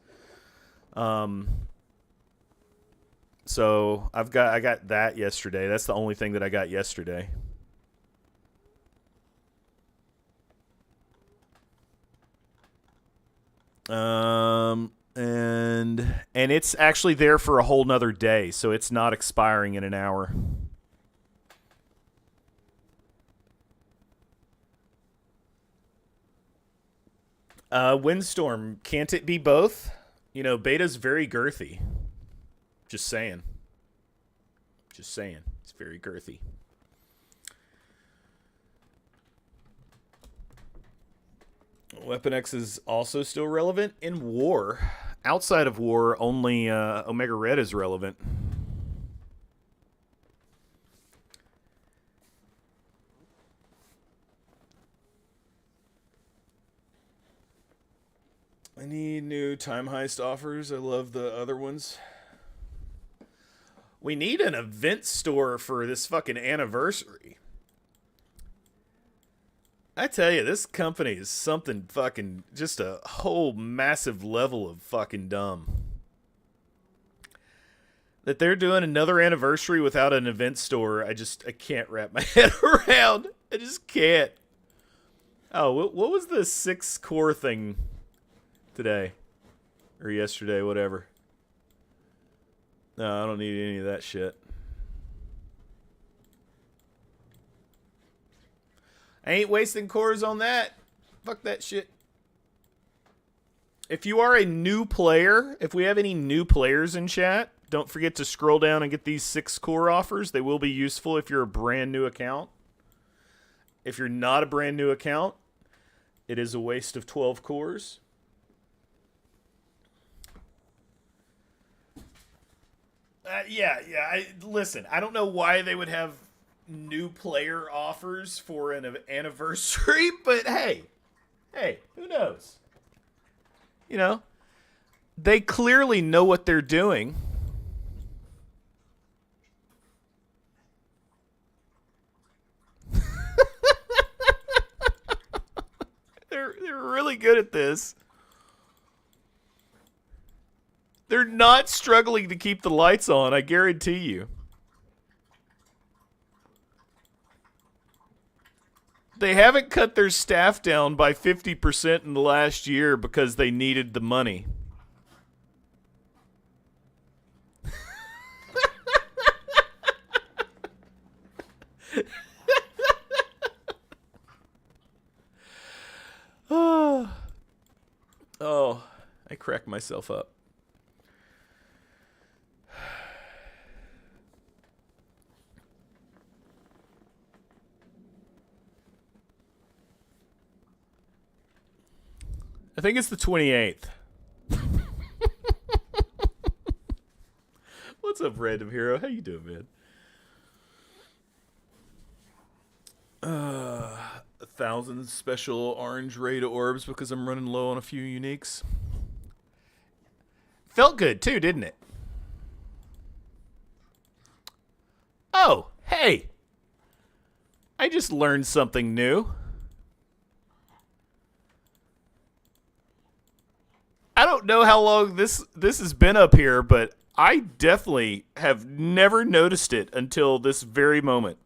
So I got that yesterday. That's the only thing that I got yesterday. And it's actually there for a whole nother day, so it's not expiring in an hour. Windstorm, can't it be both? You know, Beta's very girthy. Just saying. Just saying. It's very girthy. Weapon X is also still relevant in War. Outside of War, only Omega Red is relevant. I need new time heist offers. I love the other ones. We need an event store for this fucking anniversary. I tell you, this company is something fucking, just a whole massive level of fucking dumb. That they're doing another anniversary without an event store, I can't wrap my head around. I just can't. Oh, what was the 6 core thing today? Or yesterday, whatever. No, I don't need any of that shit. I ain't wasting cores on that. Fuck that shit. If you are a new player, if we have any new players in chat, don't forget to scroll down and get these 6 core offers. They will be useful if you're a brand new account. If you're not a brand new account, it is a waste of 12 cores. Listen, I don't know why they would have new player offers for an anniversary, but hey, who knows? You know, they clearly know what they're doing. They're really good at this. They're not struggling to keep the lights on, I guarantee you. They haven't cut their staff down by 50% in the last year because they needed the money. Oh, I crack myself up. I think it's the 28th. What's up, Random Hero? How you doing, man? 1,000 special orange raid orbs because I'm running low on a few uniques. Felt good too, didn't it? Oh, hey! I just learned something new. I don't know how long this has been up here, but I definitely have never noticed it until this very moment.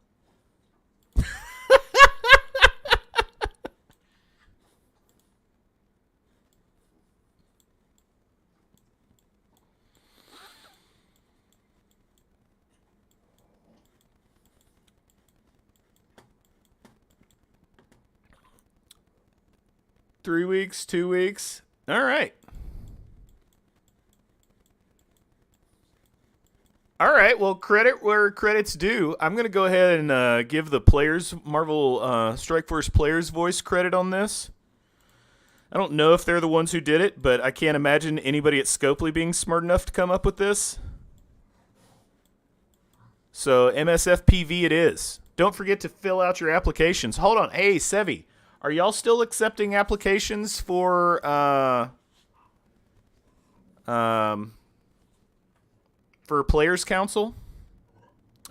3 weeks, 2 weeks. All right. All right, well, credit where credit's due. I'm going to go ahead and give the players, Marvel Strike Force players' voice credit on this. I don't know if they're the ones who did it, but I can't imagine anybody at Scopely being smart enough to come up with this. So MSFPV it is. Don't forget to fill out your applications. Hold on. Hey, Sevi, are y'all still accepting applications for Players Council?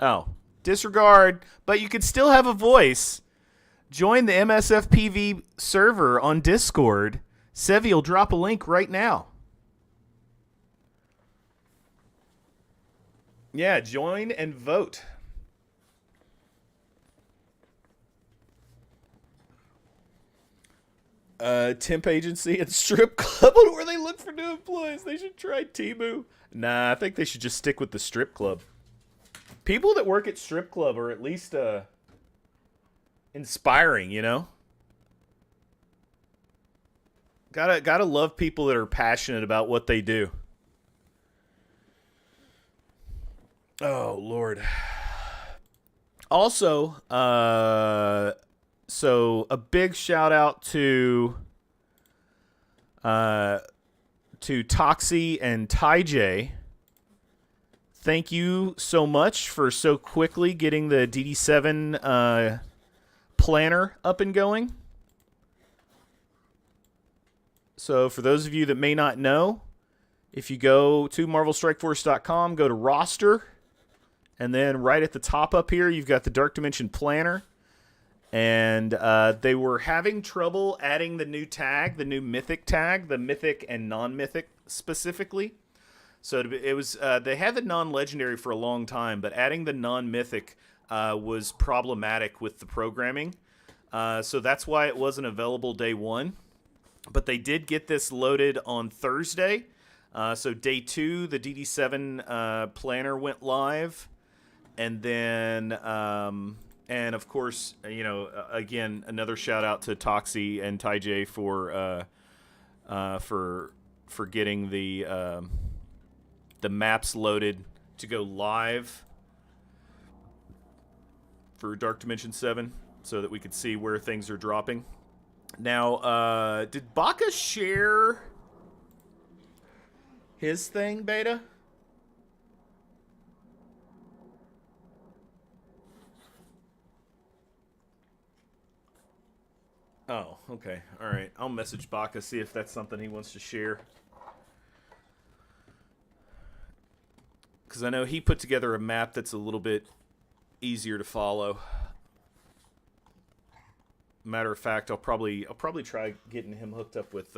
Oh, disregard, but you could still have a voice. Join the MSFPV server on Discord. Sevi will drop a link right now. Yeah, join and vote. Temp agency and strip club where they look for new employees. They should try Temu. Nah, I think they should just stick with the strip club. People that work at strip club are at least inspiring, you know? Gotta love people that are passionate about what they do. Oh, Lord. Also, so a big shout out to Toxie and TyJ. Thank you so much for so quickly getting the DD7 planner up and going. So for those of you that may not know, if you go to marvelstrikeforce.com, go to roster, and then right at the top up here, you've got the Dark Dimension planner. And they were having trouble adding the new tag, the new mythic tag, the mythic and non-mythic specifically. So it was they had the non-legendary for a long time, but adding the non-mythic was problematic with the programming. So that's why it wasn't available day one. But they did get this loaded on Thursday. So day 2, the DD7 planner went live. And then... and of course, you know, again, another shout out to Toxie and TyJ for getting the maps loaded to go live for Dark Dimension 7, so that we could see where things are dropping. Now, did Baka share his thing, Beta? Oh, okay. All right. I'll message Baca, see if that's something he wants to share. Because I know he put together a map that's a little bit easier to follow. Matter of fact, I'll probably try getting him hooked up with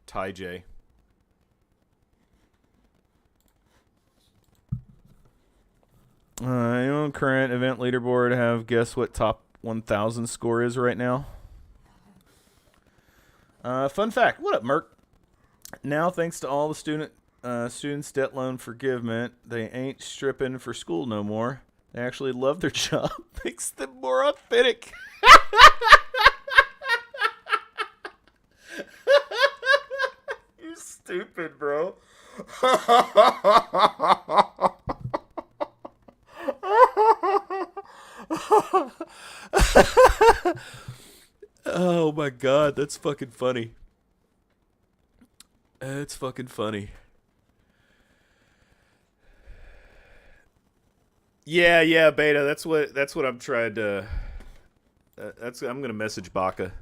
Ty J. On current event leaderboard, have guess what top 1,000 score is right now? Fun fact. What up, Merc? Now, thanks to all the students' debt loan forgiveness, they ain't stripping for school no more. They actually love their job. Makes them more authentic. You're stupid, bro. Oh my god, that's fucking funny. That's fucking funny. Yeah, Beta. That's what I'm trying to. I'm gonna message Baca.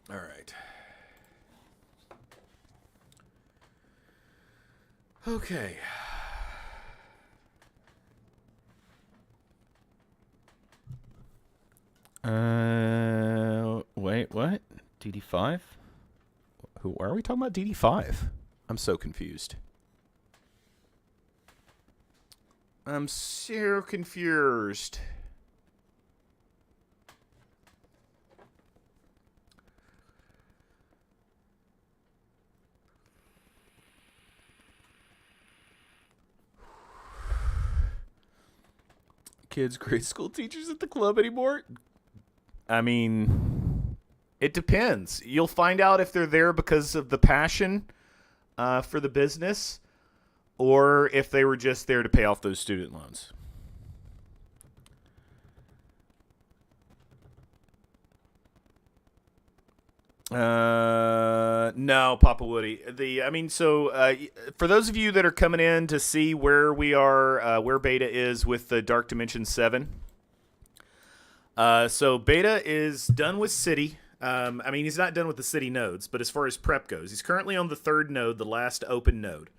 All right. Okay. Wait, what? DD5? Who are we talking about? DD5? I'm so confused. I'm so confused. Kids, grade school teachers at the club anymore? I mean, it depends. You'll find out if they're there because of the passion for the business, or if they were just there to pay off those student loans. No, Papa Woody. For those of you that are coming in to see where we are, where Beta is with the Dark Dimension 7. So Beta is done with City. He's not done with the City nodes, but as far as prep goes, he's currently on the 3rd node, the last open node.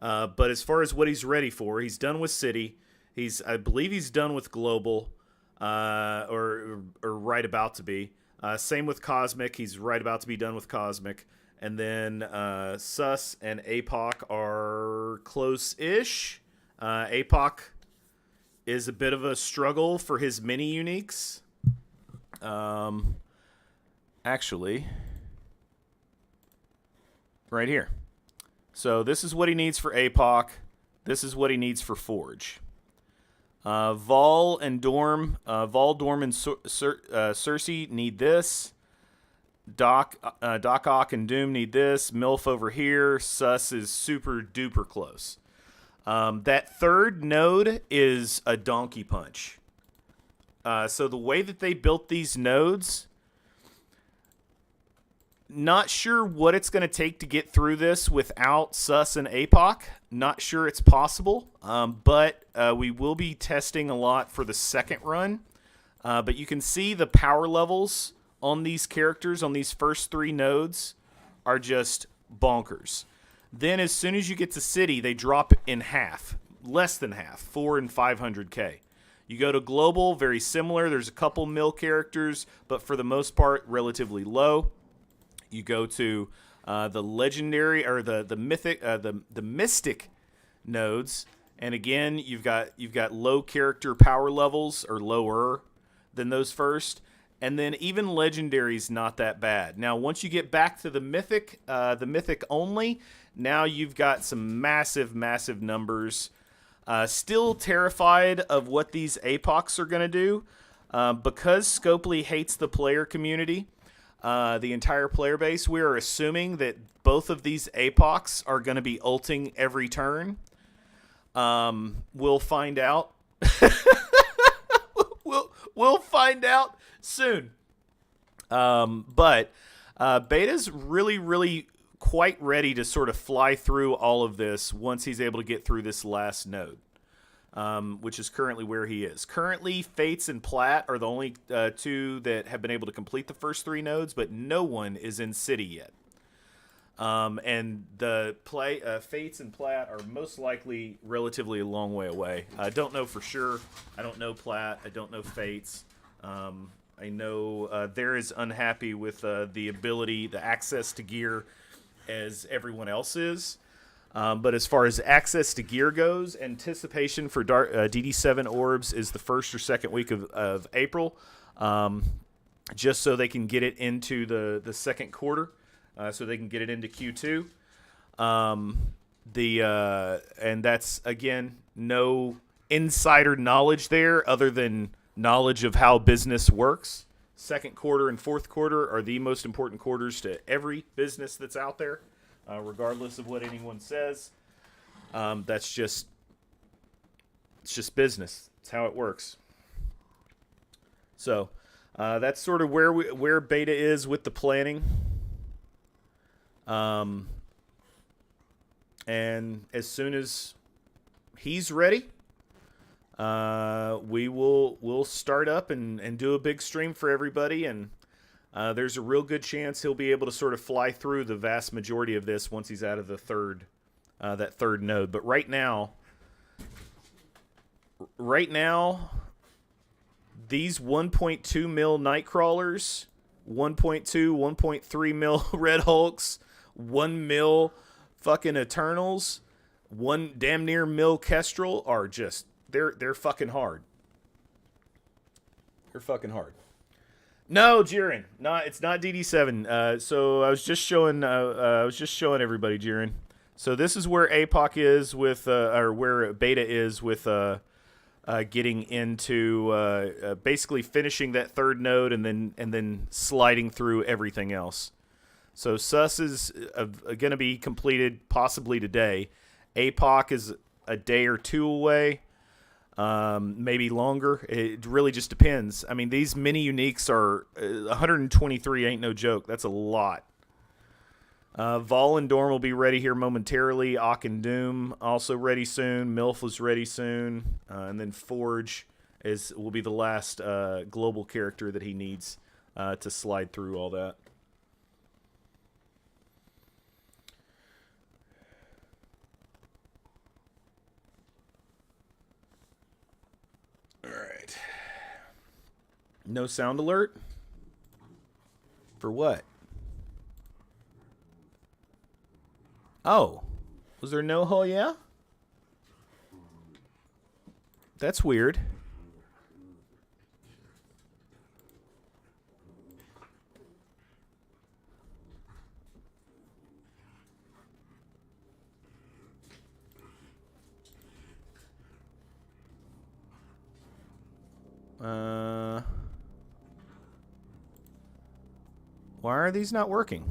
But as far as what he's ready for, he's done with City. I believe he's done with Global, or right about to be. Same with Cosmic. He's right about to be done with Cosmic. And then Sus and APOC are close-ish. APOC is a bit of a struggle for his mini uniques. Actually, right here. So this is what he needs for APOC. This is what he needs for Forge. Vol, Dorm, and Cersei need this. Doc Ock and Doom need this. MILF over here. Sus is super duper close. That 3rd node is a donkey punch. So the way that they built these nodes, not sure what it's going to take to get through this without Sus and APOC. Not sure it's possible, but we will be testing a lot for the 2nd run. But you can see the power levels on these characters, on these first 3 nodes, are just bonkers. Then as soon as you get to City, they drop in half, less than half, 4 and 500k. You go to Global, very similar. There's a couple mill characters, but for the most part, relatively low. You go to the legendary or the mythic, the mystic nodes, and again you've got low character power levels or lower than those first, and then even legendary's not that bad. Now once you get back to the mythic only, now you've got some massive numbers. Still terrified of what these APOCs are going to do because Scopely hates the player community. the entire player base. We are assuming that both of these APOCs are going to be ulting every turn. We'll find out. we'll find out soon. But Beta's really quite ready to sort of fly through all of this once he's able to get through this last node, which is currently where he is. Currently, Fates and Plat are the only two that have been able to complete the first 3 nodes, but no one is in City yet. And the Fates and Plat are most likely relatively a long way away. I don't know for sure. I don't know Plat. I don't know Fates. I know they're as unhappy with the ability, the access to gear as everyone else is. But as far as access to gear goes, anticipation for DD7 orbs is the first or second week of April, just so they can get it into the second quarter, so they can get it into Q2. And that's, again, no insider knowledge there other than knowledge of how business works. Second quarter and fourth quarter are the most important quarters to every business that's out there, regardless of what anyone says. It's just business. It's how it works. So that's sort of where Beta is with the planning. And as soon as he's ready, we'll start up and do a big stream for everybody, and there's a real good chance he'll be able to sort of fly through the vast majority of this once he's out of the that third node. But right now, these 1.2 mil Nightcrawlers, 1.3 mil Red Hulks, 1 mil fucking Eternals, 1 damn near mil Kestrel are just they're fucking hard. They're fucking hard. No, Jiren, it's not DD7. So I was just showing everybody, Jiren. So this is where APOC is with, or where Beta is with getting into basically finishing that third node and then sliding through everything else. So Sus is going to be completed possibly today. APOC is a day or 2 away. Maybe longer. It really just depends. I mean, these mini uniques are 123 ain't no joke. That's a lot. Vol and Dorm will be ready here momentarily. Ock and Doom also ready soon. MILF is ready soon. And then Forge will be the last global character that he needs to slide through all that. Alright. No sound alert? For what? Oh. Was there no oh yeah? That's weird. Why are these not working?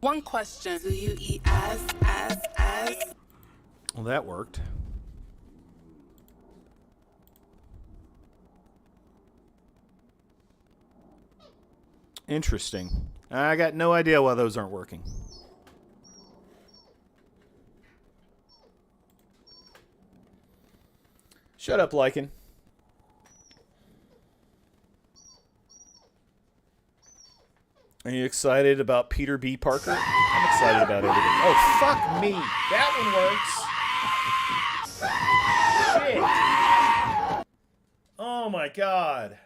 One question. Do you eat ass? Well, that worked. Interesting. I got no idea why those aren't working. Shut up, Lycan. Are you excited about Peter B. Parker? I'm excited about everything. Oh, fuck me. That one works. Shit. Oh, my God.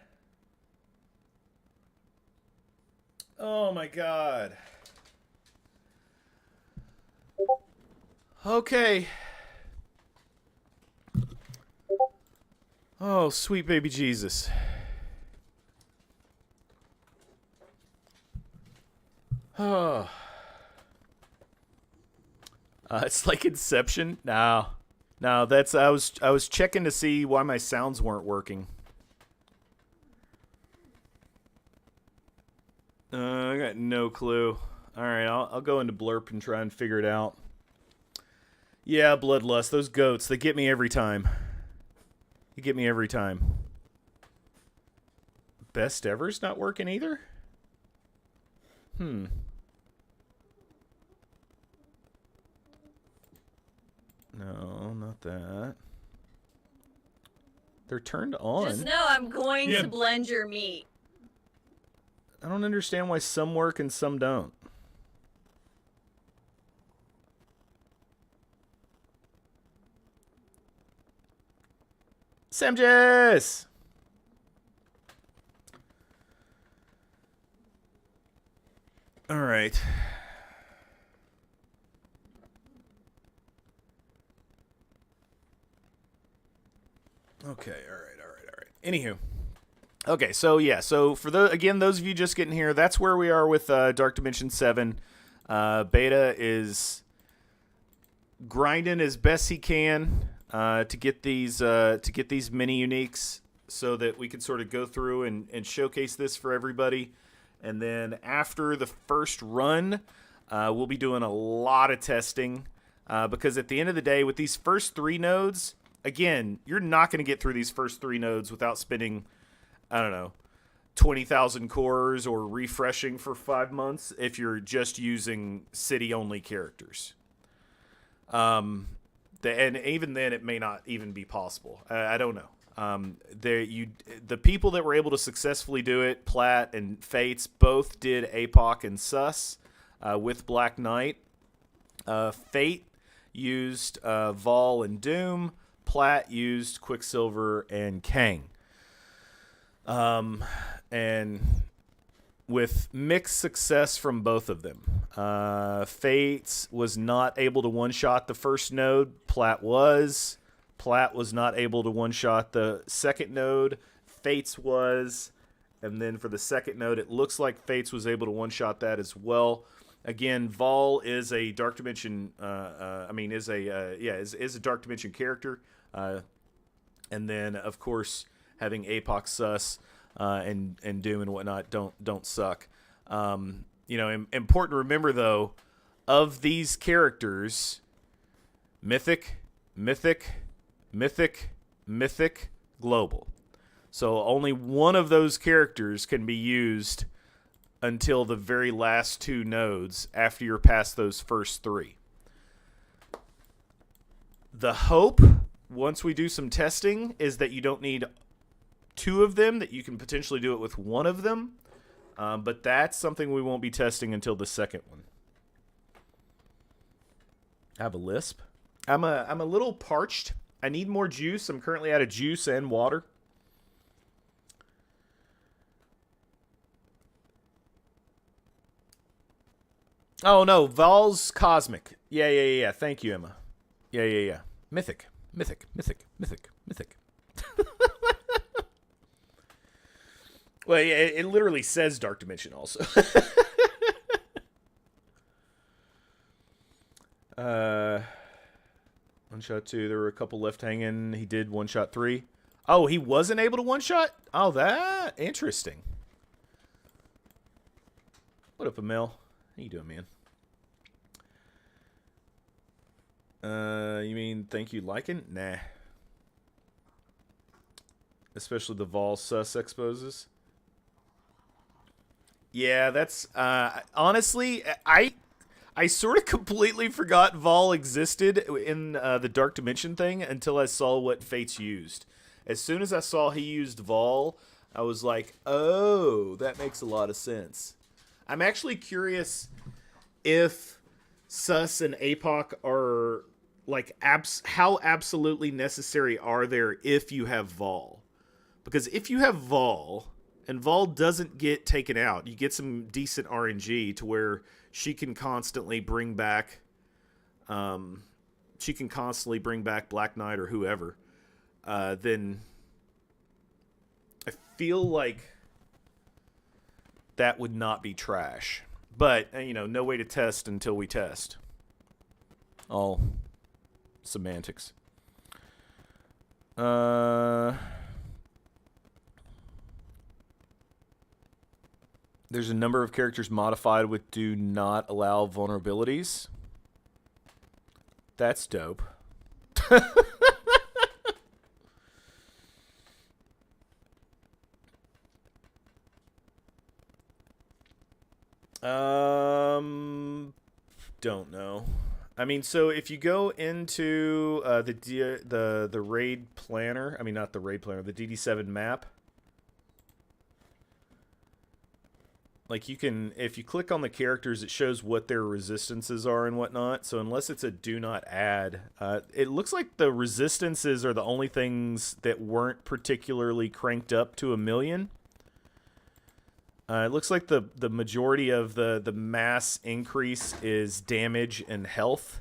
Oh, my God. Okay. Oh, sweet baby Jesus. Oh. It's like Inception. No. No, that's I was checking to see why my sounds weren't working. I got no clue. All right, I'll go into Blurp and try and figure it out. Yeah, Bloodlust. Those goats, they get me every time. They get me every time. Best Ever's not working either? No, not that. They're turned on. Just know I'm going to blend your meat. I don't understand why some work and some don't. Samjess! All right. Okay, all right. Anywho. Okay, so yeah, so for those of you just getting here, that's where we are with Dark Dimension 7. Beta is grinding as best he can to get these mini uniques so that we can sort of go through and showcase this for everybody. And then after the first run, we'll be doing a lot of testing because at the end of the day, with these first 3 nodes, again, you're not going to get through these first 3 nodes without spending, I don't know, 20,000 cores or refreshing for 5 months if you're just using city-only characters. And even then, it may not even be possible. I don't know. The people that were able to successfully do it, Platt and Fates, both did APOC and Sus with Black Knight. Fate used Vol and Doom. Platt used Quicksilver and Kang. And with mixed success from both of them. Fates was not able to one-shot the first node. Platt was. Platt was not able to one-shot the second node. Fates was. And then for the second node, it looks like Fates was able to one-shot that as well. Again, Vol is a Dark Dimension. Is a Dark Dimension character. And then, of course, having APOC Sus and Doom and whatnot don't suck. Important to remember though, of these characters, Mythic, Global. So only one of those characters can be used until the very last 2 nodes after you're past those first 3. The hope, once we do some testing, is that you don't need 2 of them, that you can potentially do it with 1 of them. But that's something we won't be testing until the second one. I have a lisp. I'm a little parched. I need more juice. I'm currently out of juice and water. Oh no, Vol's Cosmic. Yeah. Thank you, Emma. Yeah. Mythic. Well, yeah, it literally says Dark Dimension also. One shot 2. There were a couple left hanging. He did one shot 3. Oh, he wasn't able to one shot? Oh, that interesting. What up, Emil? How you doing, man? You mean thank you, Lycan? Nah. Especially the Vol Sus exposes. Yeah, that's honestly, I sort of completely forgot Vol existed in the Dark Dimension thing until I saw what Fates used. As soon as I saw he used Vol, I was like, oh, that makes a lot of sense. I'm actually curious if Sus and APOC are like how absolutely necessary are there if you have Vol? Because if you have Vol and Vol doesn't get taken out, you get some decent RNG to where she can constantly bring back Black Knight or whoever, then I feel like that would not be trash. But, no way to test until we test. All semantics. There's a number of characters modified with do not allow vulnerabilities. That's dope. Don't know. I mean, so if you go into the raid planner, I mean not the raid planner, the DD7 map, like you can, if you click on the characters, it shows what their resistances are and whatnot. So unless it's a do not add, it looks like the resistances are the only things that weren't particularly cranked up to 1,000,000. It looks like the majority of the mass increase is damage and health.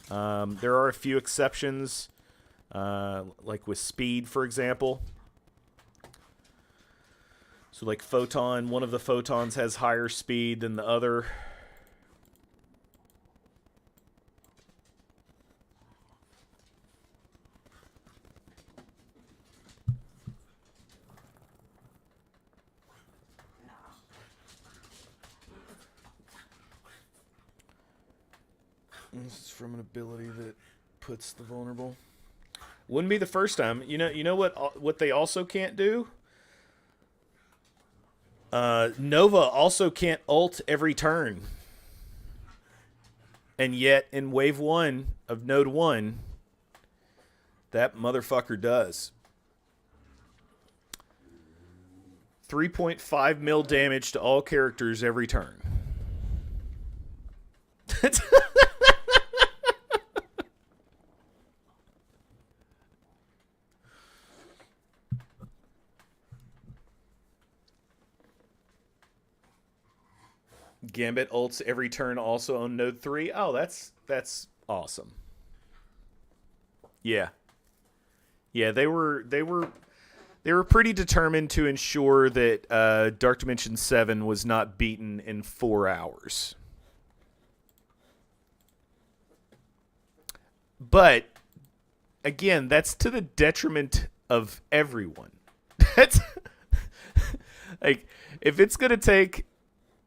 There are a few exceptions, like with speed, for example. So like Photon, one of the Photons has higher speed than the other. This is from an ability that puts the vulnerable. Wouldn't be the first time. You know what they also can't do? Nova also can't ult every turn. And yet in wave 1 of node 1, that motherfucker does. 3.5 mil damage to all characters every turn. Gambit ults every turn also on node 3. Oh, that's awesome. Yeah. Yeah, they were pretty determined to ensure that Dark Dimension 7 was not beaten in 4 hours. But again, that's to the detriment of everyone. That's like, if it's going to take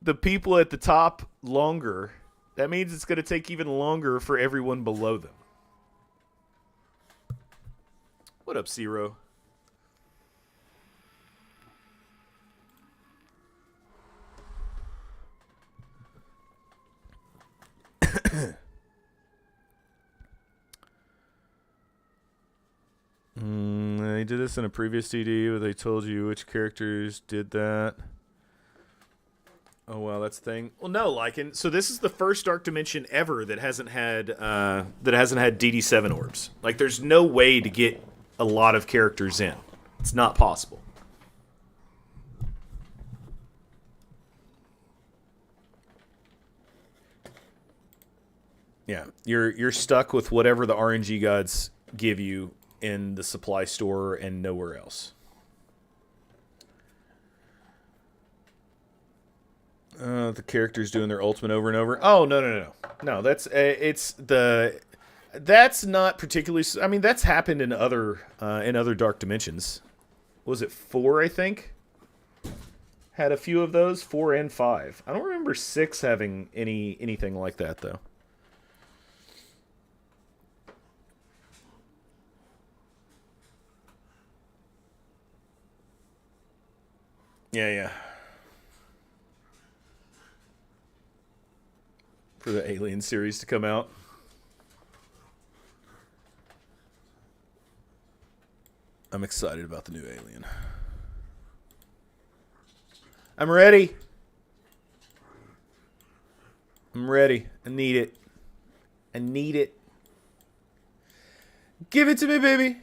the people at the top longer, that means it's going to take even longer for everyone below them. What up, Zero? They did this in a previous DD where they told you which characters did that. Oh wow, that's the thing. Well, no, Lycan. So this is the first Dark Dimension ever that hasn't had DD7 orbs. Like, there's no way to get a lot of characters in. It's not possible. Yeah, you're stuck with whatever the RNG gods give you in the supply store and nowhere else. The characters doing their ultimate over and over. Oh, no. That's that's not particularly. I mean, that's happened in other Dark Dimensions. What was it 4? I think had a few of those, 4 and 5. I don't remember 6 having anything like that though. Yeah. For the Alien series to come out. I'm excited about the new Alien. I'm ready. I need it. Give it to me, baby.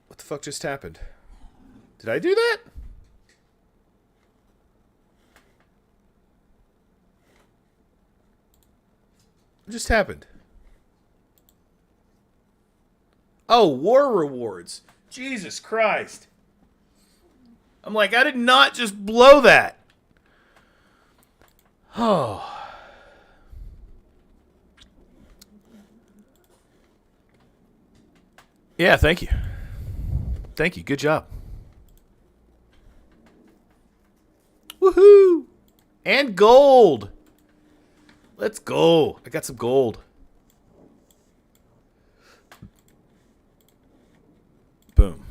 What the fuck just happened? Did I do that? What just happened? Oh, war rewards. Jesus Christ. I'm like, I did not just blow that. Oh. Yeah, thank you. Thank you. Good job. Woohoo! And gold. Let's go. I got some gold. Boom.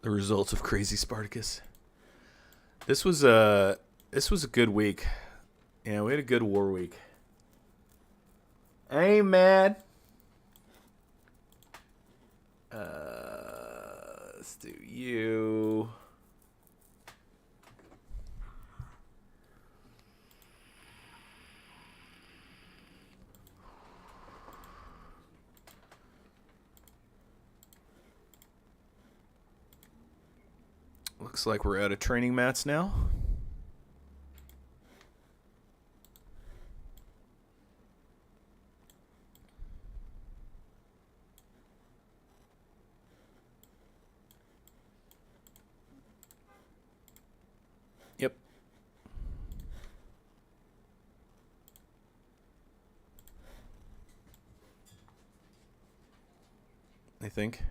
The results of Crazy Spartacus. This was a good week. Yeah, we had a good war week. I ain't mad. Let's do you. Looks like we're out of training mats now. Yep. I think.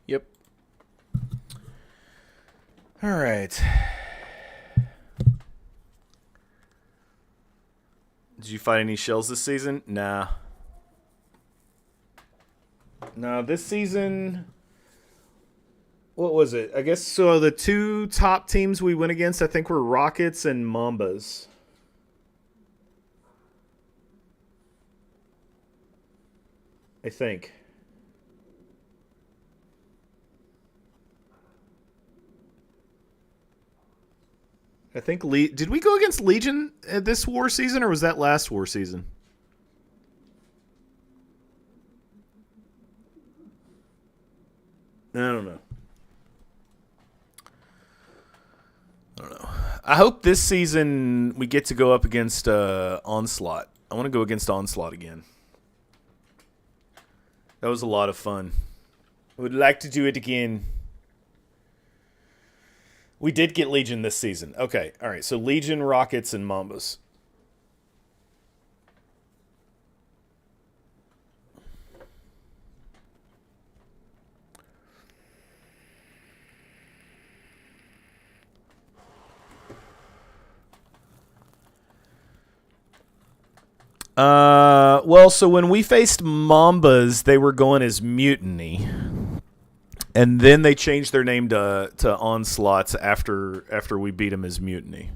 Yep. All right. Did you find any shells this season? Nah. No, this season. What was it? I guess so. The two top teams we went against, I think, were Rockets and Mambas. I think. Did we go against Legion this war season, or was that last war season? I don't know. I hope this season we get to go up against Onslaught. I want to go against Onslaught again. That was a lot of fun. I would like to do it again. We did get Legion this season. Okay, all right. So Legion, Rockets, and Mambas. Well, so when we faced Mambas, they were going as Mutiny. And then they changed their name to Onslaughts after we beat them as Mutiny.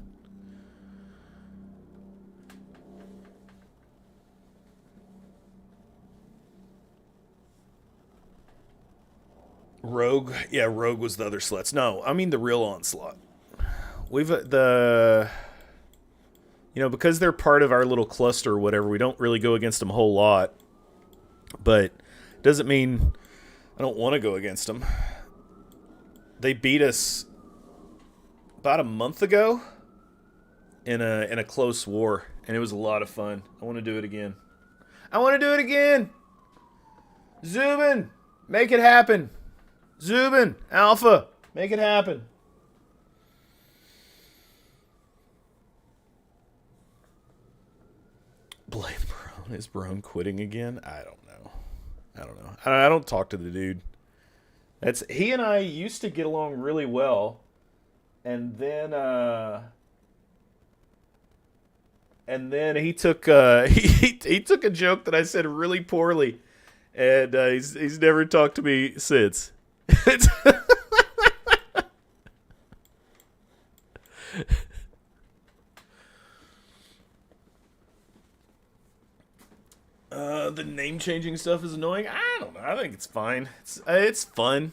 Rogue, yeah, Rogue was the other sluts. No, I mean the real Onslaught. We've because they're part of our little cluster or whatever, we don't really go against them a whole lot. But doesn't mean I don't want to go against them. They beat us about a month ago in a close war, and it was a lot of fun. I want to do it again. Zubin, make it happen. Zubin, Alpha, make it happen. Blame Brown. Is Brown quitting again? I don't know. I don't talk to the dude. He and I used to get along really well, and then he took he took a joke that I said really poorly, and he's never talked to me since. The name changing stuff is annoying. I don't know. I think it's fine. It's fun.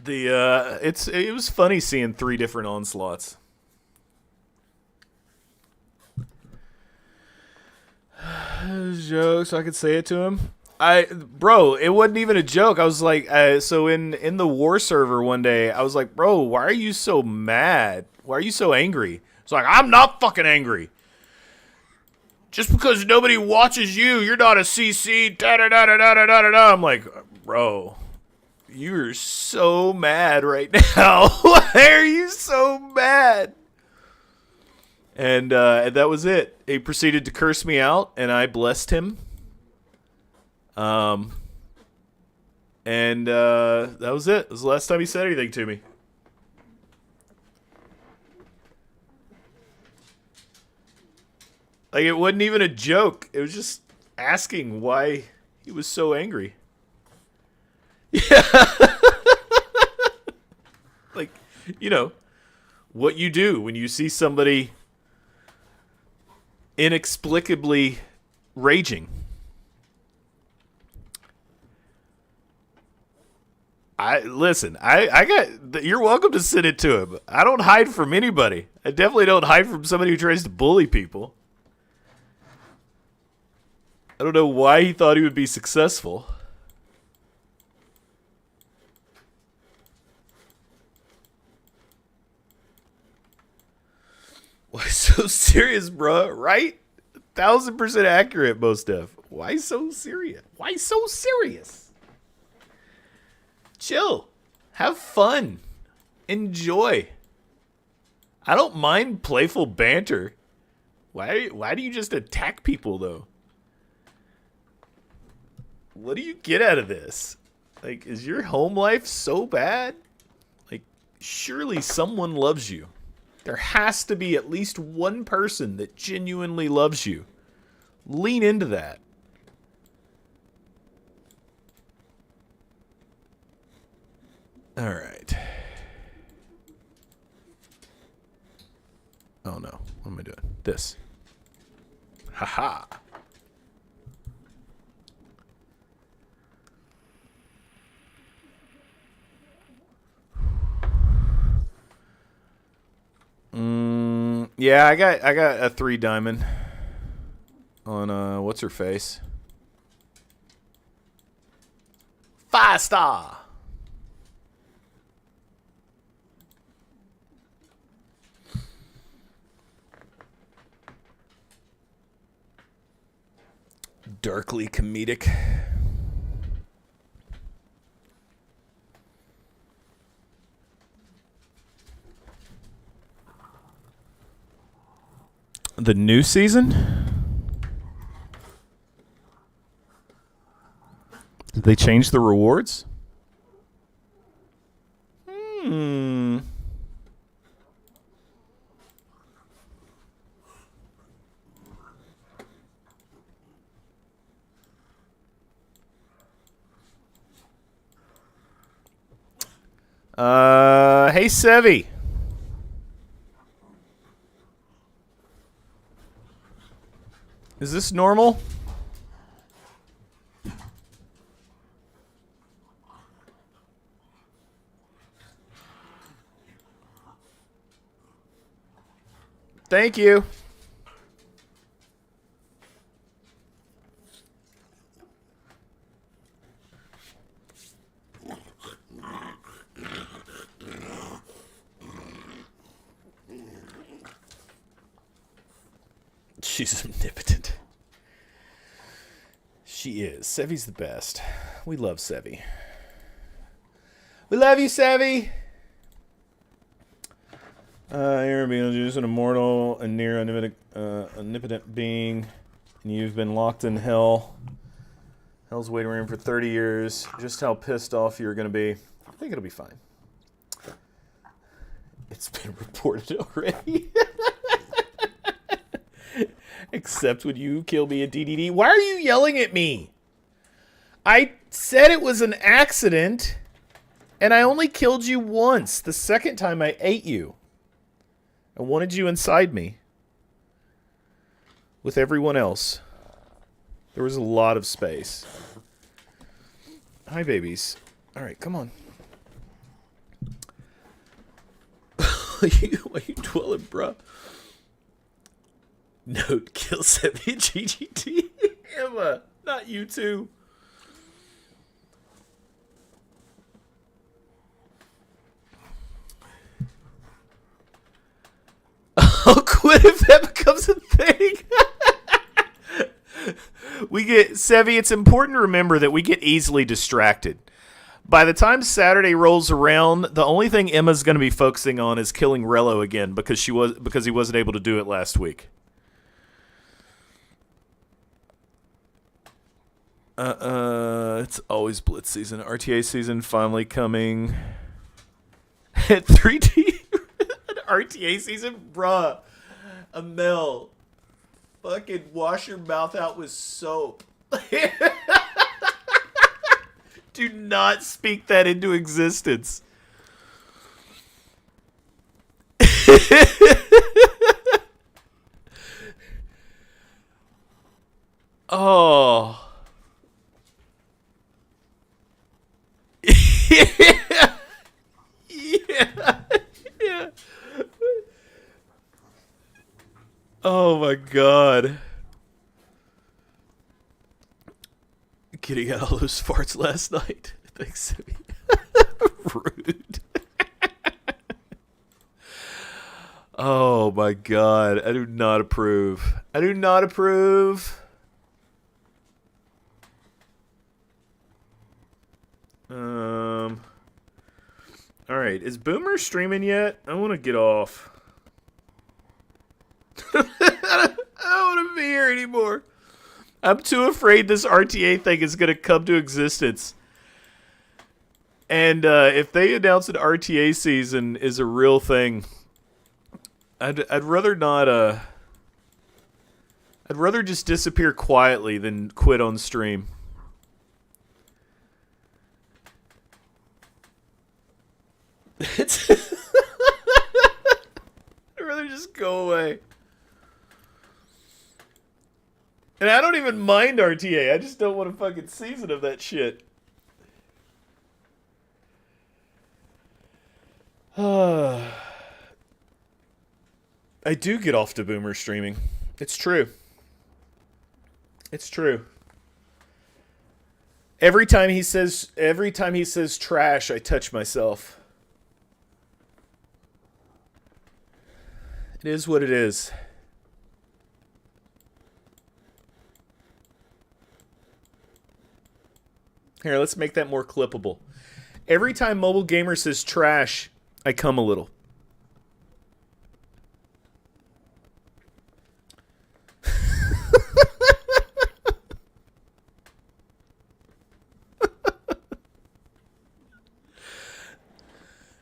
It was funny seeing 3 different Onslaughts. a joke, so I could say it to him. Bro, it wasn't even a joke. I was like, so in the war server one day, I was like, bro, why are you so mad? Why are you so angry? It's like, I'm not fucking angry. Just because nobody watches you, you're not a CC. Da da da da da da da da. I'm like, bro, you're so mad right now. Why are you so mad? And that was it. He proceeded to curse me out, and I blessed him. And that was it. It was the last time he said anything to me. Like, it wasn't even a joke. It was just asking why he was so angry. Yeah. Like, you know, what you do when you see somebody inexplicably raging. You're welcome to send it to him. I don't hide from anybody. I definitely don't hide from somebody who tries to bully people. I don't know why he thought he would be successful. Why so serious, bro? Right? 1000% accurate, most of. Why so serious? Why so serious? Chill. Have fun. Enjoy. I don't mind playful banter. Why do you just attack people, though? What do you get out of this? Like, is your home life so bad? Like, surely someone loves you. There has to be at least one person that genuinely loves you. Lean into that. All right. Oh no. What am I doing? This. Haha. Yeah, I got a 3 diamond on what's her face? 5-star. Darkly comedic. The new season? Did they change the rewards? Hey, Sevi. Is this normal? Thank you. She's omnipotent. She is. Sevi's the best. We love Sevi. We love you, Sevi. You're Beetlejuice, an immortal and near omnipotent being. And you've been locked in hell. Hell's waiting room for 30 years. Just how pissed off you're going to be. I think it'll be fine. It's been reported already. Except when you kill me at DDD. Why are you yelling at me? I said it was an accident, and I only killed you once. The second time I ate you. I wanted you inside me. With everyone else. There was a lot of space. Hi, babies. Alright, come on. Why are you dwelling, bruh? Note, kill 70 GGT. Emma, not you two. I'll quit if that becomes a thing. Sevi, it's important to remember that we get easily distracted. By the time Saturday rolls around, the only thing Emma's going to be focusing on is killing Rello again because he wasn't able to do it last week. It's always Blitz season. RTA season finally coming. At 3D. RTA season? Bruh. Amel. Fucking wash your mouth out with soap. Do not speak that into existence. Oh. Yeah. Yeah. Yeah. Oh my god. Getting out all those farts last night. Thanks, Sammy. Rude. Oh my god. I do not approve. I do not approve. Alright, is Boomer streaming yet? I want to get off. I don't want to be here anymore. I'm too afraid this RTA thing is going to come to existence. And if they announce an RTA season is a real thing, I'd rather not. I'd rather just disappear quietly than quit on stream. I'd rather just go away. And I don't even mind RTA. I just don't want a fucking season of that shit. I do get off to Boomer streaming. It's true. It's true. Every time he says trash, I touch myself. It is what it is. Here, let's make that more clippable. Every time Mobile Gamer says trash, I come a little.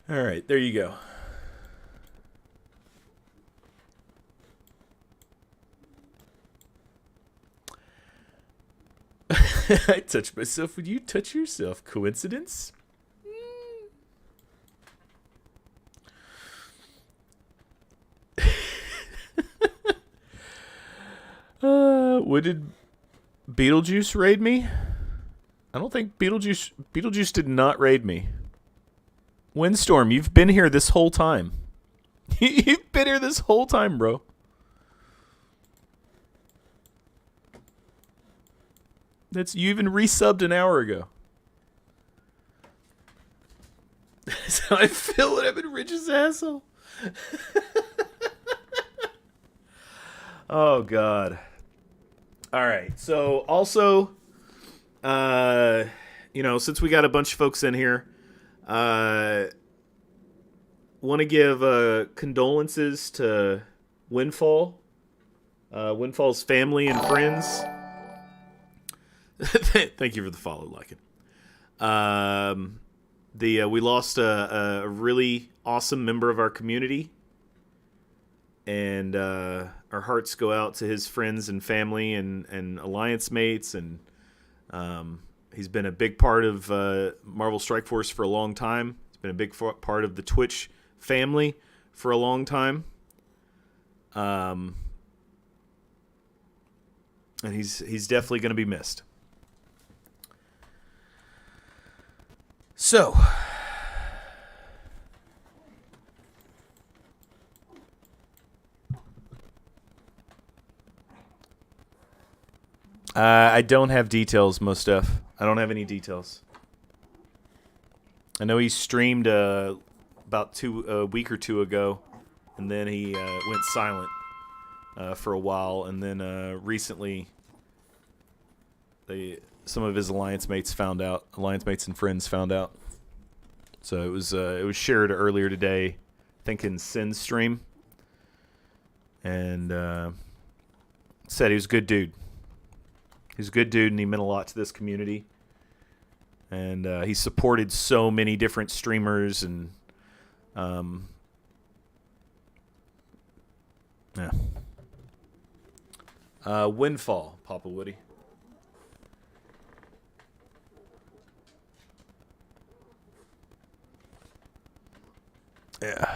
All right, there you go. I touch myself when you touch yourself. Coincidence? What did Beetlejuice raid me? I don't think Beetlejuice did not raid me. Windstorm, you've been here this whole time. You've been here this whole time, bro. You even resubbed an hour ago. That's how I feel when I'm in Rich's asshole. Oh, God. All right. So, also, since we got a bunch of folks in here, want to give condolences to Windfall, Windfall's family and friends. Thank you for the follow, like it. We lost a really awesome member of our community, and our hearts go out to his friends and family and alliance mates, and he's been a big part of Marvel Strike Force for a long time. He's been a big part of the Twitch family for a long time. And he's definitely going to be missed. So, I don't have details, Mostef. I don't have any details. I know he streamed about a week or two ago, and then he went silent for a while, and then recently some of his alliance mates and friends found out. So it was shared earlier today, I think in Sin's stream, and said he was a good dude. He's a good dude, and he meant a lot to this community. And he supported so many different streamers, and yeah. Windfall, Papa Woody. Yeah.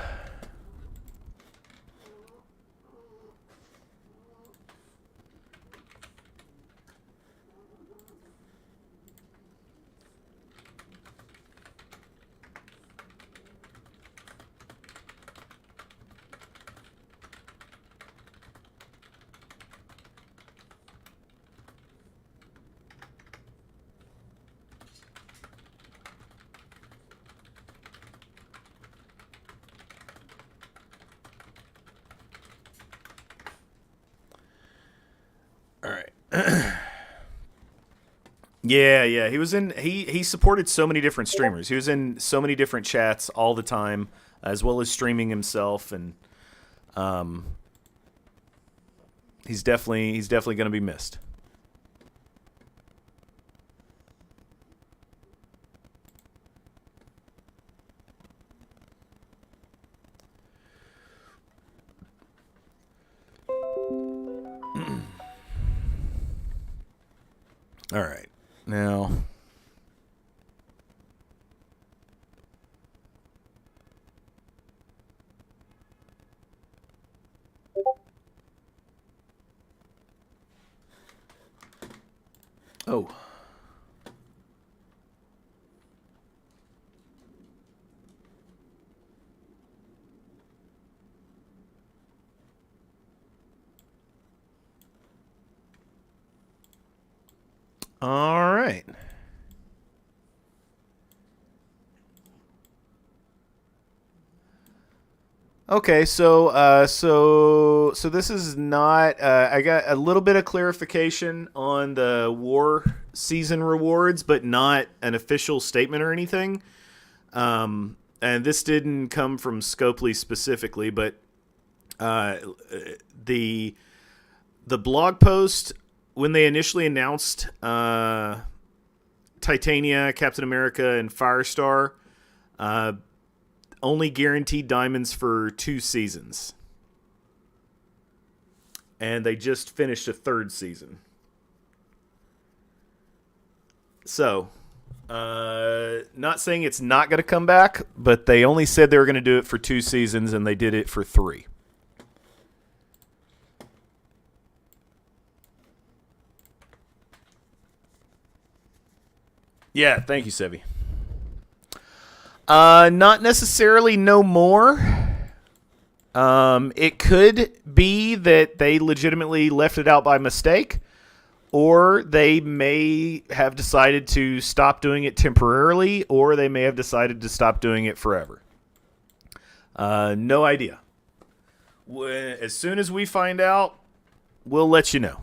All right. Yeah. He was in. He supported so many different streamers. He was in so many different chats all the time, as well as streaming himself, and he's definitely going to be missed. All right. Now, oh. All right. Okay, so this is not. I got a little bit of clarification on the war season rewards, but not an official statement or anything. And this didn't come from Scopely specifically, but the blog post when they initially announced Titania, Captain America, and Firestar. Only guaranteed diamonds for 2 seasons. And they just finished a 3rd season. So, not saying it's not going to come back, but they only said they were going to do it for 2 seasons, and they did it for 3. Yeah, thank you, Sevi. Not necessarily no more. It could be that they legitimately left it out by mistake, or they may have decided to stop doing it temporarily, or they may have decided to stop doing it forever. No idea. As soon as we find out, we'll let you know.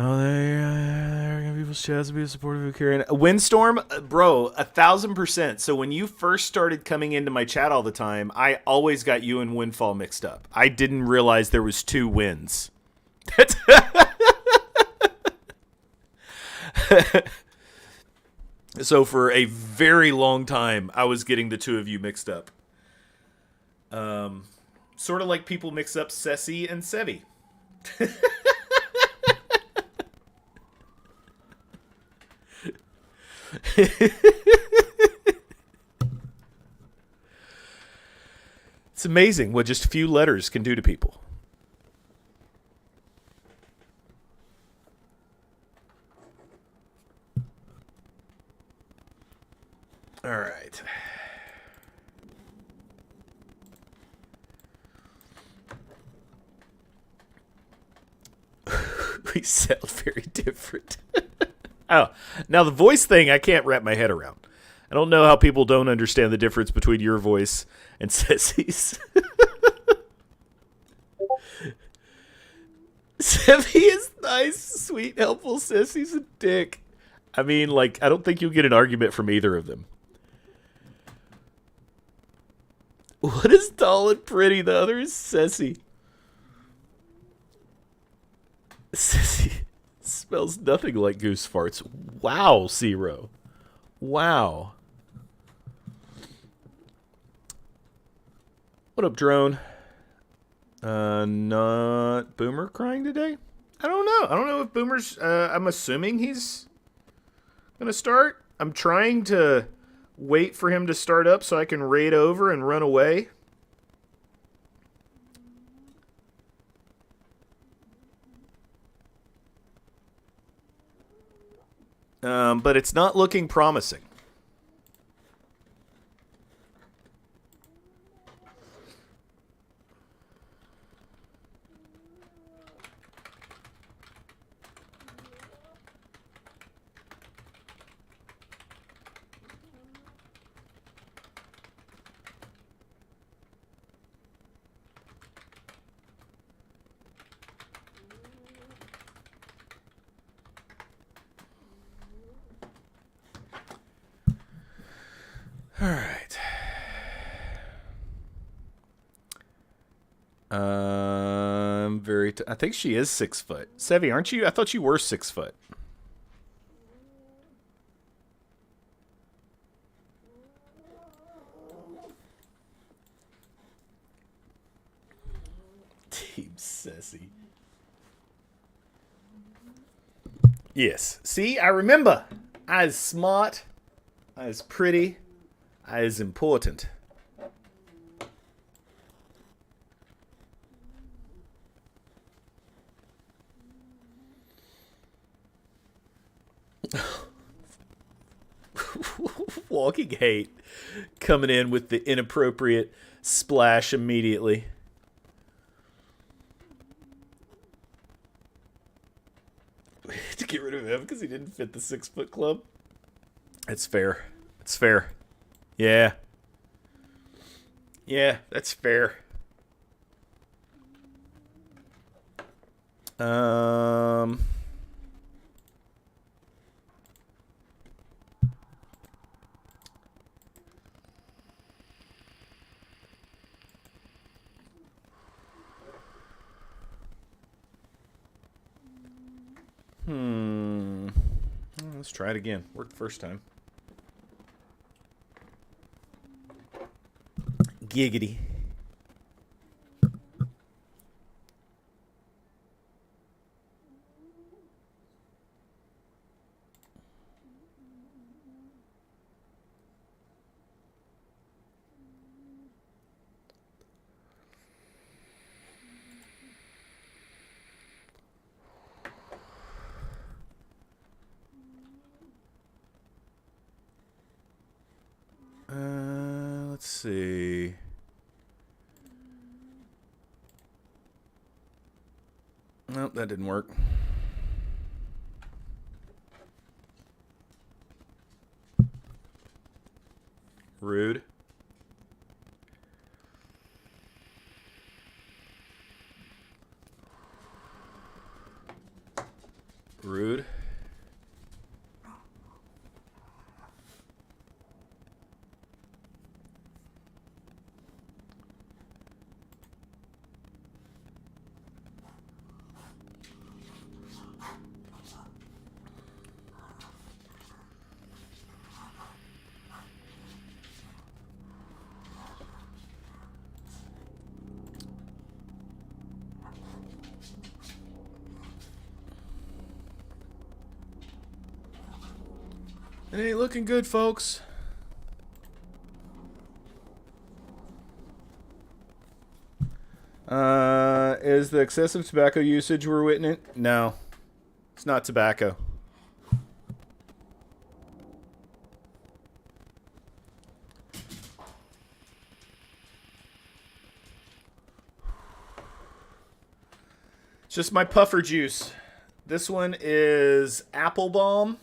Oh, they're gonna people's chats to be supportive of carrying Windstorm, bro, 1,000%. So when you first started coming into my chat all the time, I always got you and Windfall mixed up. I didn't realize there was 2 wins. So for a very long time, I was getting the 2 of you mixed up. Sort of like people mix up Ceci and Sevi. It's amazing what just a few letters can do to people. All right. We sound very different. Oh, now the voice thing I can't wrap my head around. I don't know how people don't understand the difference between your voice and Ceci's. Sevi is nice, sweet, helpful. Ceci's a dick. I mean, like, I don't think you'll get an argument from either of them. One is tall and pretty, the other is Ceci. Ceci smells nothing like goose farts. Wow, Zero. Wow. What up, drone? Not Boomer crying today? I don't know. I don't know if Boomer's... I'm assuming he's gonna start. I'm trying to wait for him to start up so I can raid over and run away. But it's not looking promising. All right. I think she is 6 foot. Sevi, aren't you? I thought you were 6 foot. Team Sassy. Yes. See, I remember. I was smart. I was pretty. I was important. Walking hate coming in with the inappropriate splash immediately. To get rid of him because he didn't fit the 6 foot club. It's fair. It's fair. Yeah. Yeah, that's fair. Let's try it again. Worked the first time. Giggity. Let's see. Nope, that didn't work. Rude. Rude. It ain't looking good, folks. Is the excessive tobacco usage we're witnessing? No. It's not tobacco. It's just my puffer juice. This one is apple bomb.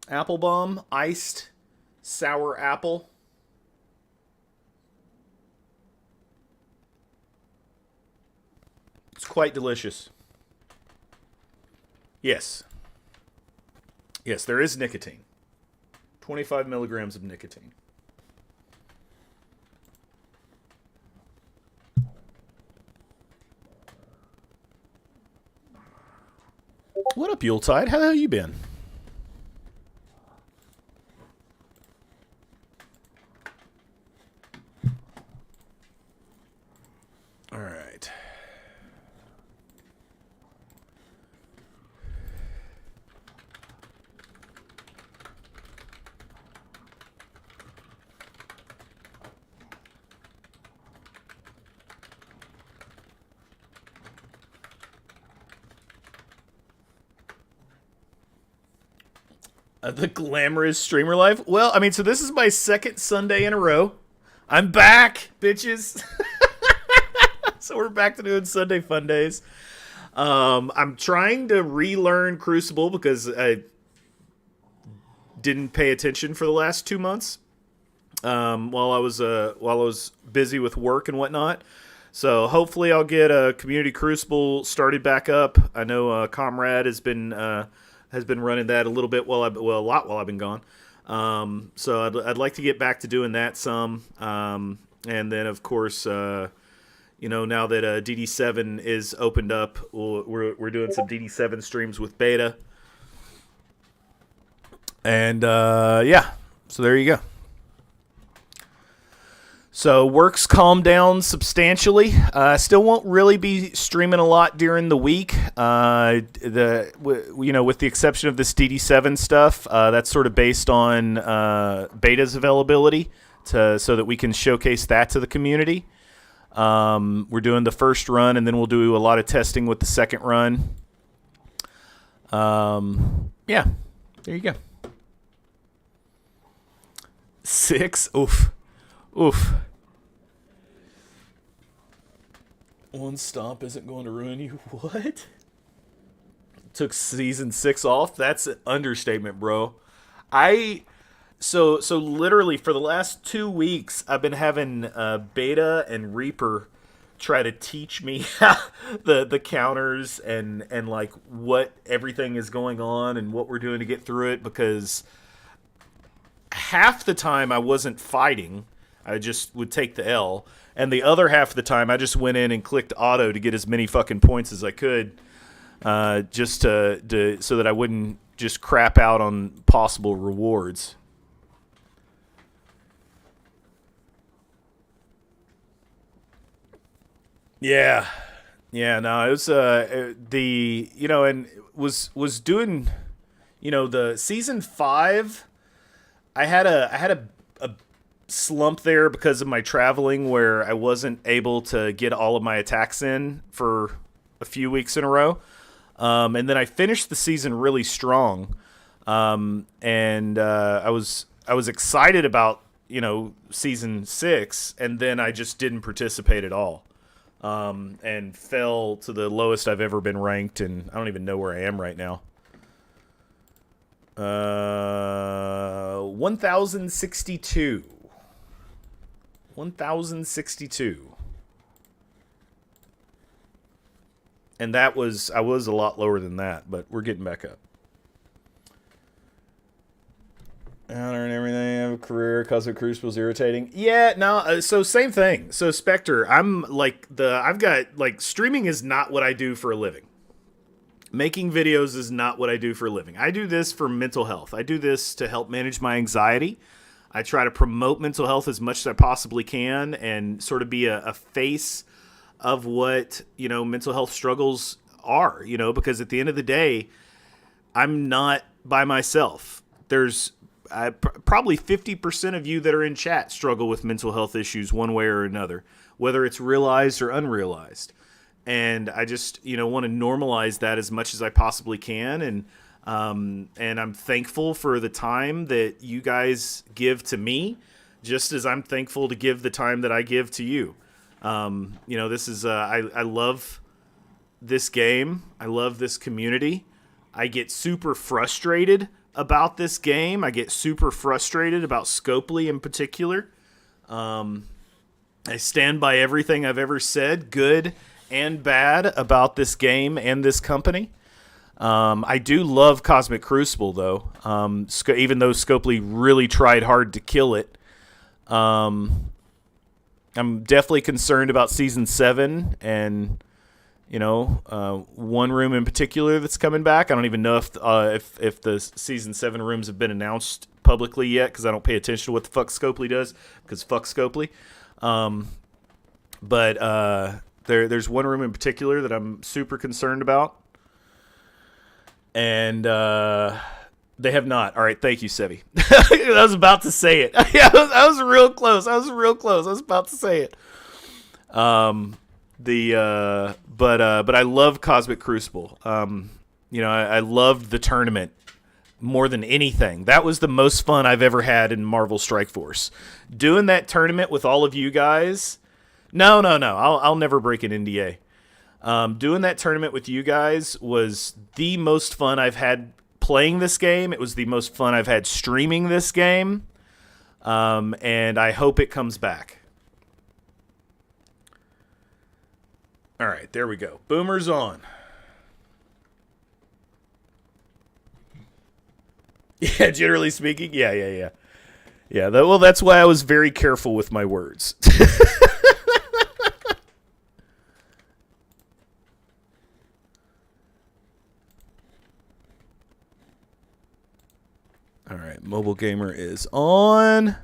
Apple bomb, iced sour apple. It's quite delicious. Yes. Yes, there is nicotine. 25 milligrams of nicotine. What up, Yuletide? How the hell you been? All right. The glamorous streamer life. Well, I mean, so this is my second Sunday in a row. I'm back, bitches. So we're back to doing Sunday fun days. I'm trying to relearn Crucible because I didn't pay attention for the last 2 months while I was busy with work and whatnot. So hopefully I'll get a community Crucible started back up. I know Comrade has been running that a little bit a lot while I've been gone. So I'd like to get back to doing that some. And then of course, now that DD7 is opened up, we're doing some DD7 streams with Beta. And so there you go. So work's calmed down substantially. Still won't really be streaming a lot during the week. With the exception of this DD7 stuff, that's sort of based on Beta's availability so that we can showcase that to the community. We're doing the first run, and then we'll do a lot of testing with the second run. There you go. 6. Oof. One stomp isn't going to ruin you. What? Took season 6 off? That's an understatement, bro. So literally for the last 2 weeks, I've been having Beta and Reaper try to teach me the counters and like what everything is going on and what we're doing to get through it, because half the time I wasn't fighting. I just would take the L. And the other half of the time, I just went in and clicked auto to get as many fucking points as I could, just to so that I wouldn't just crap out on possible rewards. Yeah, no, it was and was doing, the season 5. I had a slump there because of my traveling, where I wasn't able to get all of my attacks in for a few weeks in a row. And then I finished the season really strong. And I was excited about, season 6, and then I just didn't participate at all. And fell to the lowest I've ever been ranked, and I don't even know where I am right now. 1062. 1062. And I was a lot lower than that, but we're getting back up. I don't earn everything. I have a career. Cosmic Crucible's irritating. Yeah, no. So same thing. So Spectre, I've got streaming is not what I do for a living. Making videos is not what I do for a living. I do this for mental health. I do this to help manage my anxiety. I try to promote mental health as much as I possibly can and sort of be a face of what, mental health struggles are, because at the end of the day, I'm not by myself. There's probably 50% of you that are in chat struggle with mental health issues one way or another, whether it's realized or unrealized. And I just, want to normalize that as much as I possibly can. And I'm thankful for the time that you guys give to me, just as I'm thankful to give the time that I give to you. This is, I love this game. I love this community. I get super frustrated about this game. I get super frustrated about Scopely in particular. I stand by everything I've ever said, good and bad, about this game and this company. I do love Cosmic Crucible, though, even though Scopely really tried hard to kill it. I'm definitely concerned about Season 7 and, one room in particular that's coming back. I don't even know if the Season 7 rooms have been announced publicly yet, because I don't pay attention to what the fuck Scopely does, because fuck Scopely. But there's one room in particular that I'm super concerned about. And they have not. All right, thank you, Sevi. I was about to say it. Yeah, I was real close. I was about to say it. But I love Cosmic Crucible. I loved the tournament more than anything. That was the most fun I've ever had in Marvel Strike Force. Doing that tournament with all of you guys. No. I'll never break an NDA. Doing that tournament with you guys was the most fun I've had playing this game. It was the most fun I've had streaming this game. And I hope it comes back. All right, there we go. Boomer's on. Yeah, generally speaking. Yeah. Yeah, well, that's why I was very careful with my words. All right, Mobile Gamer is on.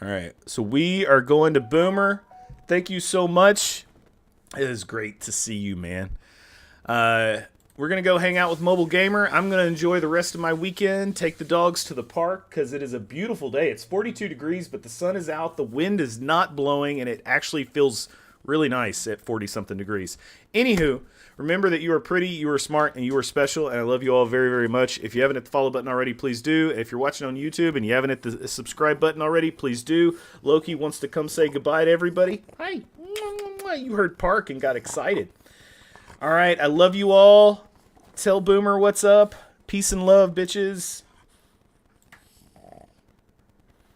All right, so we are going to Boomer. Thank you so much. It is great to see you, man. We're going to go hang out with Mobile Gamer. I'm going to enjoy the rest of my weekend, take the dogs to the park, because it is a beautiful day. It's 42 degrees, but the sun is out, the wind is not blowing, and it actually feels really nice at 40-something degrees. Anywho, remember that you are pretty, you are smart, and you are special, and I love you all very, very much. If you haven't hit the follow button already, please do. If you're watching on YouTube and you haven't hit the subscribe button already, please do. Loki wants to come say goodbye to everybody. Hi. You heard Park and got excited. All right, I love you all. Tell Boomer what's up. Peace and love, bitches.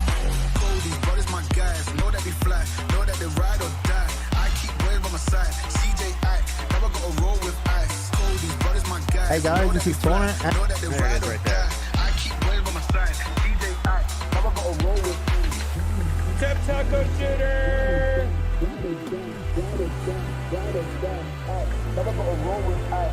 These brothers, my guys, know that they fly, know that they ride or die. I keep boys by my side. CJ Act, now I gotta roll with ice. These brothers, my guys. Hey guys, this is Torrent. Know that they ride or die. I keep boys by my side. CJ Act, now I gotta roll with Tap Taco Shooter! Now I gotta roll with ice.